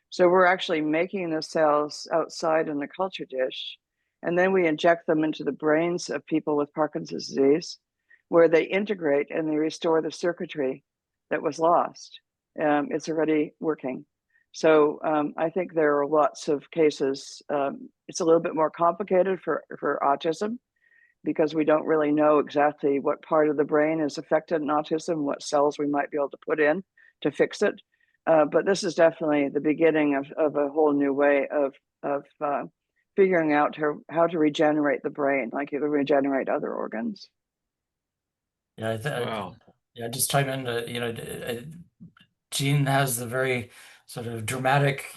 So we're actually making the cells outside in the culture dish, and then we inject them into the brains of people with Parkinson's disease, where they integrate and they restore the circuitry that was lost. It's already working. So I think there are lots of cases. It's a little bit more complicated for autism, because we don't really know exactly what part of the brain is affected in autism, what cells we might be able to put in to fix it. But this is definitely the beginning of a whole new way of figuring out how to regenerate the brain, like you regenerate other organs. Yeah, Wow. yeah, just chime in. Jean has the very sort of dramatic,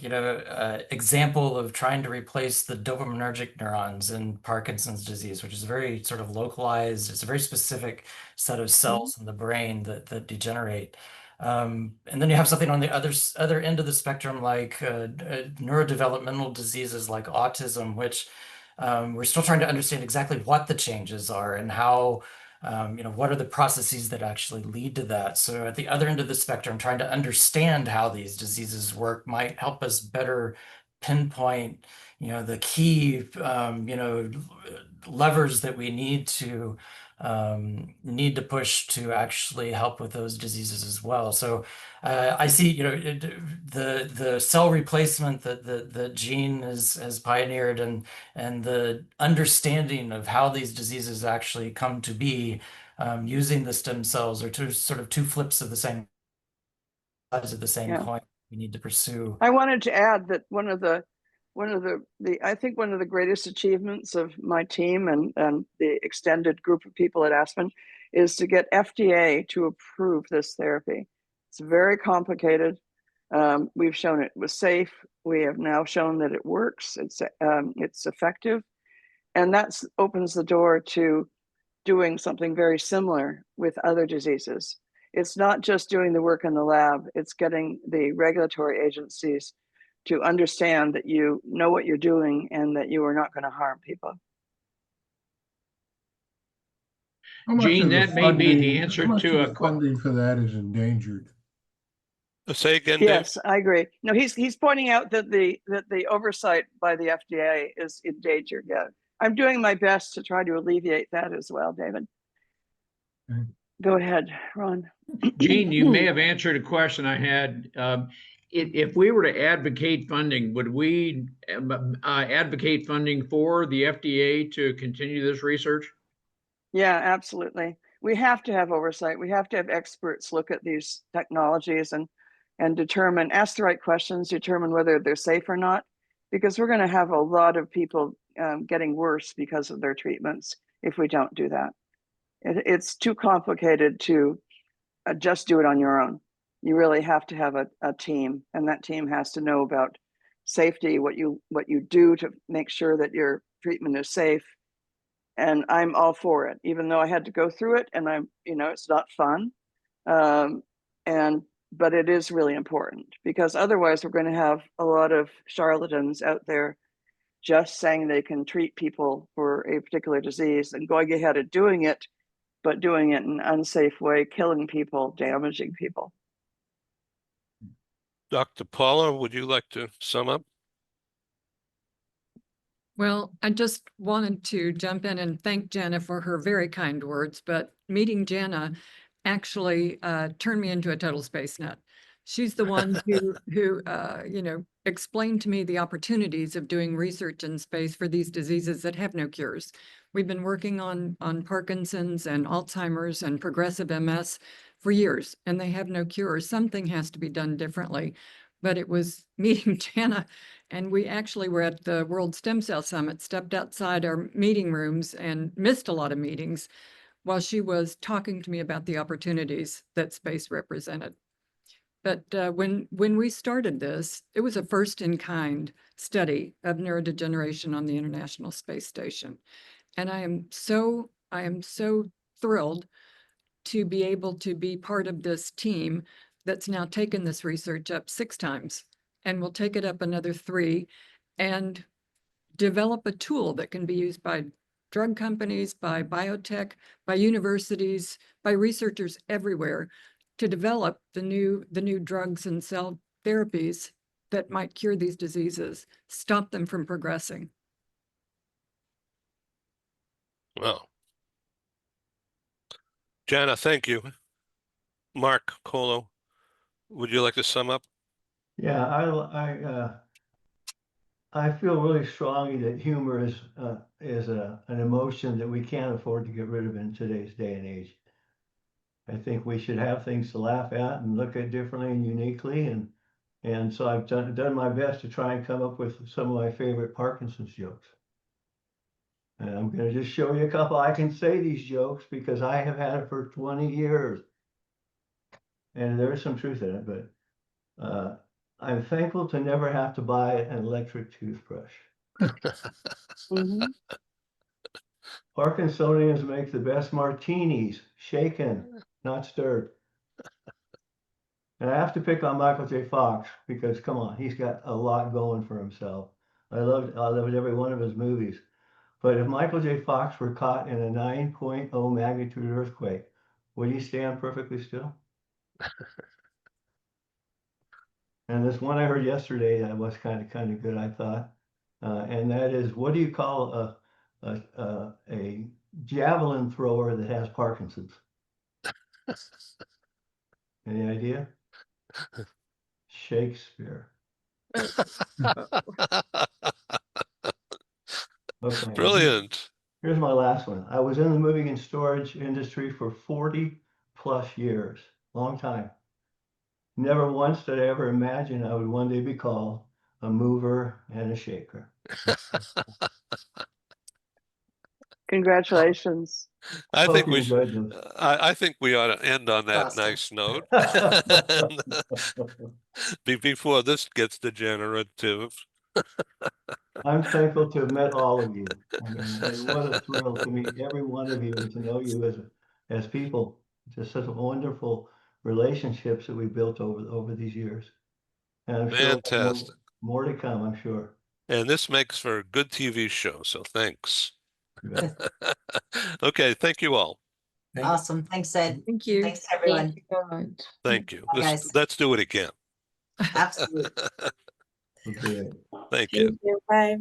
example of trying to replace the dopaminergic neurons in Parkinson's disease, which is very sort of localized. It's a very specific set of cells in the brain that degenerate. And then you have something on the other end of the spectrum, like neurodevelopmental diseases like autism, which we're still trying to understand exactly what the changes are and how, what are the processes that actually lead to that. So at the other end of the spectrum, trying to understand how these diseases work might help us better pinpoint, the key, levers that we need to push to actually help with those diseases as well. So I see, the cell replacement that Jean has pioneered, and the understanding of how these diseases actually come to be, using the stem cells, are two flips of the same sides of the same coin we need to pursue. I wanted to add that one of the I think one of the greatest achievements of my team and the extended group of people at Aspen is to get FDA to approve this therapy. It's very complicated. We've shown it was safe. We have now shown that it works. It's effective, and that opens the door to doing something very similar with other diseases. It's not just doing the work in the lab, it's getting the regulatory agencies to understand that you know what you're doing and that you are not going to harm people. How much Jean, of the that may be the funding- answer how much to of the funding for that is endangered? Say again, Dave? Yes, I agree. No, he's pointing out that the oversight by the FDA is in danger. Yeah, I'm doing my best to try to alleviate that as well, David. Go ahead, Ron. Gene, you may have answered a question I had. If we were to advocate funding, would we advocate funding for the FDA to continue this research? Yeah, absolutely. We have to have oversight. We have to have experts look at these technologies and determine, ask the right questions, determine whether they're safe or not, because we're going to have a lot of people getting worse because of their treatments if we don't do that. It's too complicated to just do it on your own. You really have to have a team, and that team has to know about safety, what you do to make sure that your treatment is safe. And I'm all for it, even though I had to go through it, and it's not fun. But it is really important, because otherwise we're going to have a lot of charlatans out there just saying they can treat people for a particular disease and going ahead and doing it, but doing it in an unsafe way, killing people, damaging people. Dr. Paula, would you like to sum up? Well, I just wanted to jump in and thank Jana for her very kind words, but meeting Jana actually turned me into a total space nut. She's the one who explained to me the opportunities of doing research in space for these diseases that have no cures. We've been working on Parkinson's and Alzheimer's and progressive MS for years, and they have no cure. Something has to be done differently. But it was meeting Jana, and we actually were at the World Stem Cell Summit, stepped outside our meeting rooms and missed a lot of meetings while she was talking to me about the opportunities that space represented. But when we started this, it was a first-in-kind study of neurodegeneration on the International Space Station. And I am so thrilled to be able to be part of this team that's now taken this research up 6 times and will take it up another 3 and develop a tool that can be used by drug companies, by biotech, by universities, by researchers everywhere to develop the new drugs and cell therapies that might cure these diseases, stop them from progressing. Well, Jana, thank you. Mark Colo, would you like to sum up? Yeah, I feel really strongly that humor is an emotion that we can't afford to get rid of in today's day and age. I think we should have things to laugh at and look at differently and uniquely, and so I've done my best to try and come up with some of my favorite Parkinson's jokes. And I'm going to just show you a couple. I can say these jokes because I have had it for 20 years. And there's some truth in it, but I'm thankful to never have to buy an electric toothbrush. Parkinsonians make the best martinis, shaken, not stirred. And I have to pick on Michael J. Fox because, come on, he's got a lot going for himself. I loved every one of his movies. But if Michael J. Fox were caught in a 9.0 magnitude earthquake, would he stand perfectly still? And this one I heard yesterday that was kind of good, I thought, and that is, what do you call a javelin thrower that has Parkinson's? Any idea? Shakespeare. Okay. Brilliant. Here's my last one. I was in the moving and storage industry for 40+ years, long time. Never once did I ever imagine I would one day be called a mover and a shaker. Congratulations. I think we should. I think we ought to end on that nice note. Before this gets degenerative. I'm thankful to have met all of you. I mean, and what a thrill to meet every one of you and to know you as people. Just such wonderful relationships that we built over these years. And I'm Fantastic. Sure more to come, I'm sure. And this makes for a good TV show, so thanks. Okay, thank you all. Awesome. Thanks, Ed. Thank you. Thanks, everyone. Thank you so much. Thank you. Bye, guys. Let's do it again. Absolutely. Okay. Thank you. Thank you. Bye.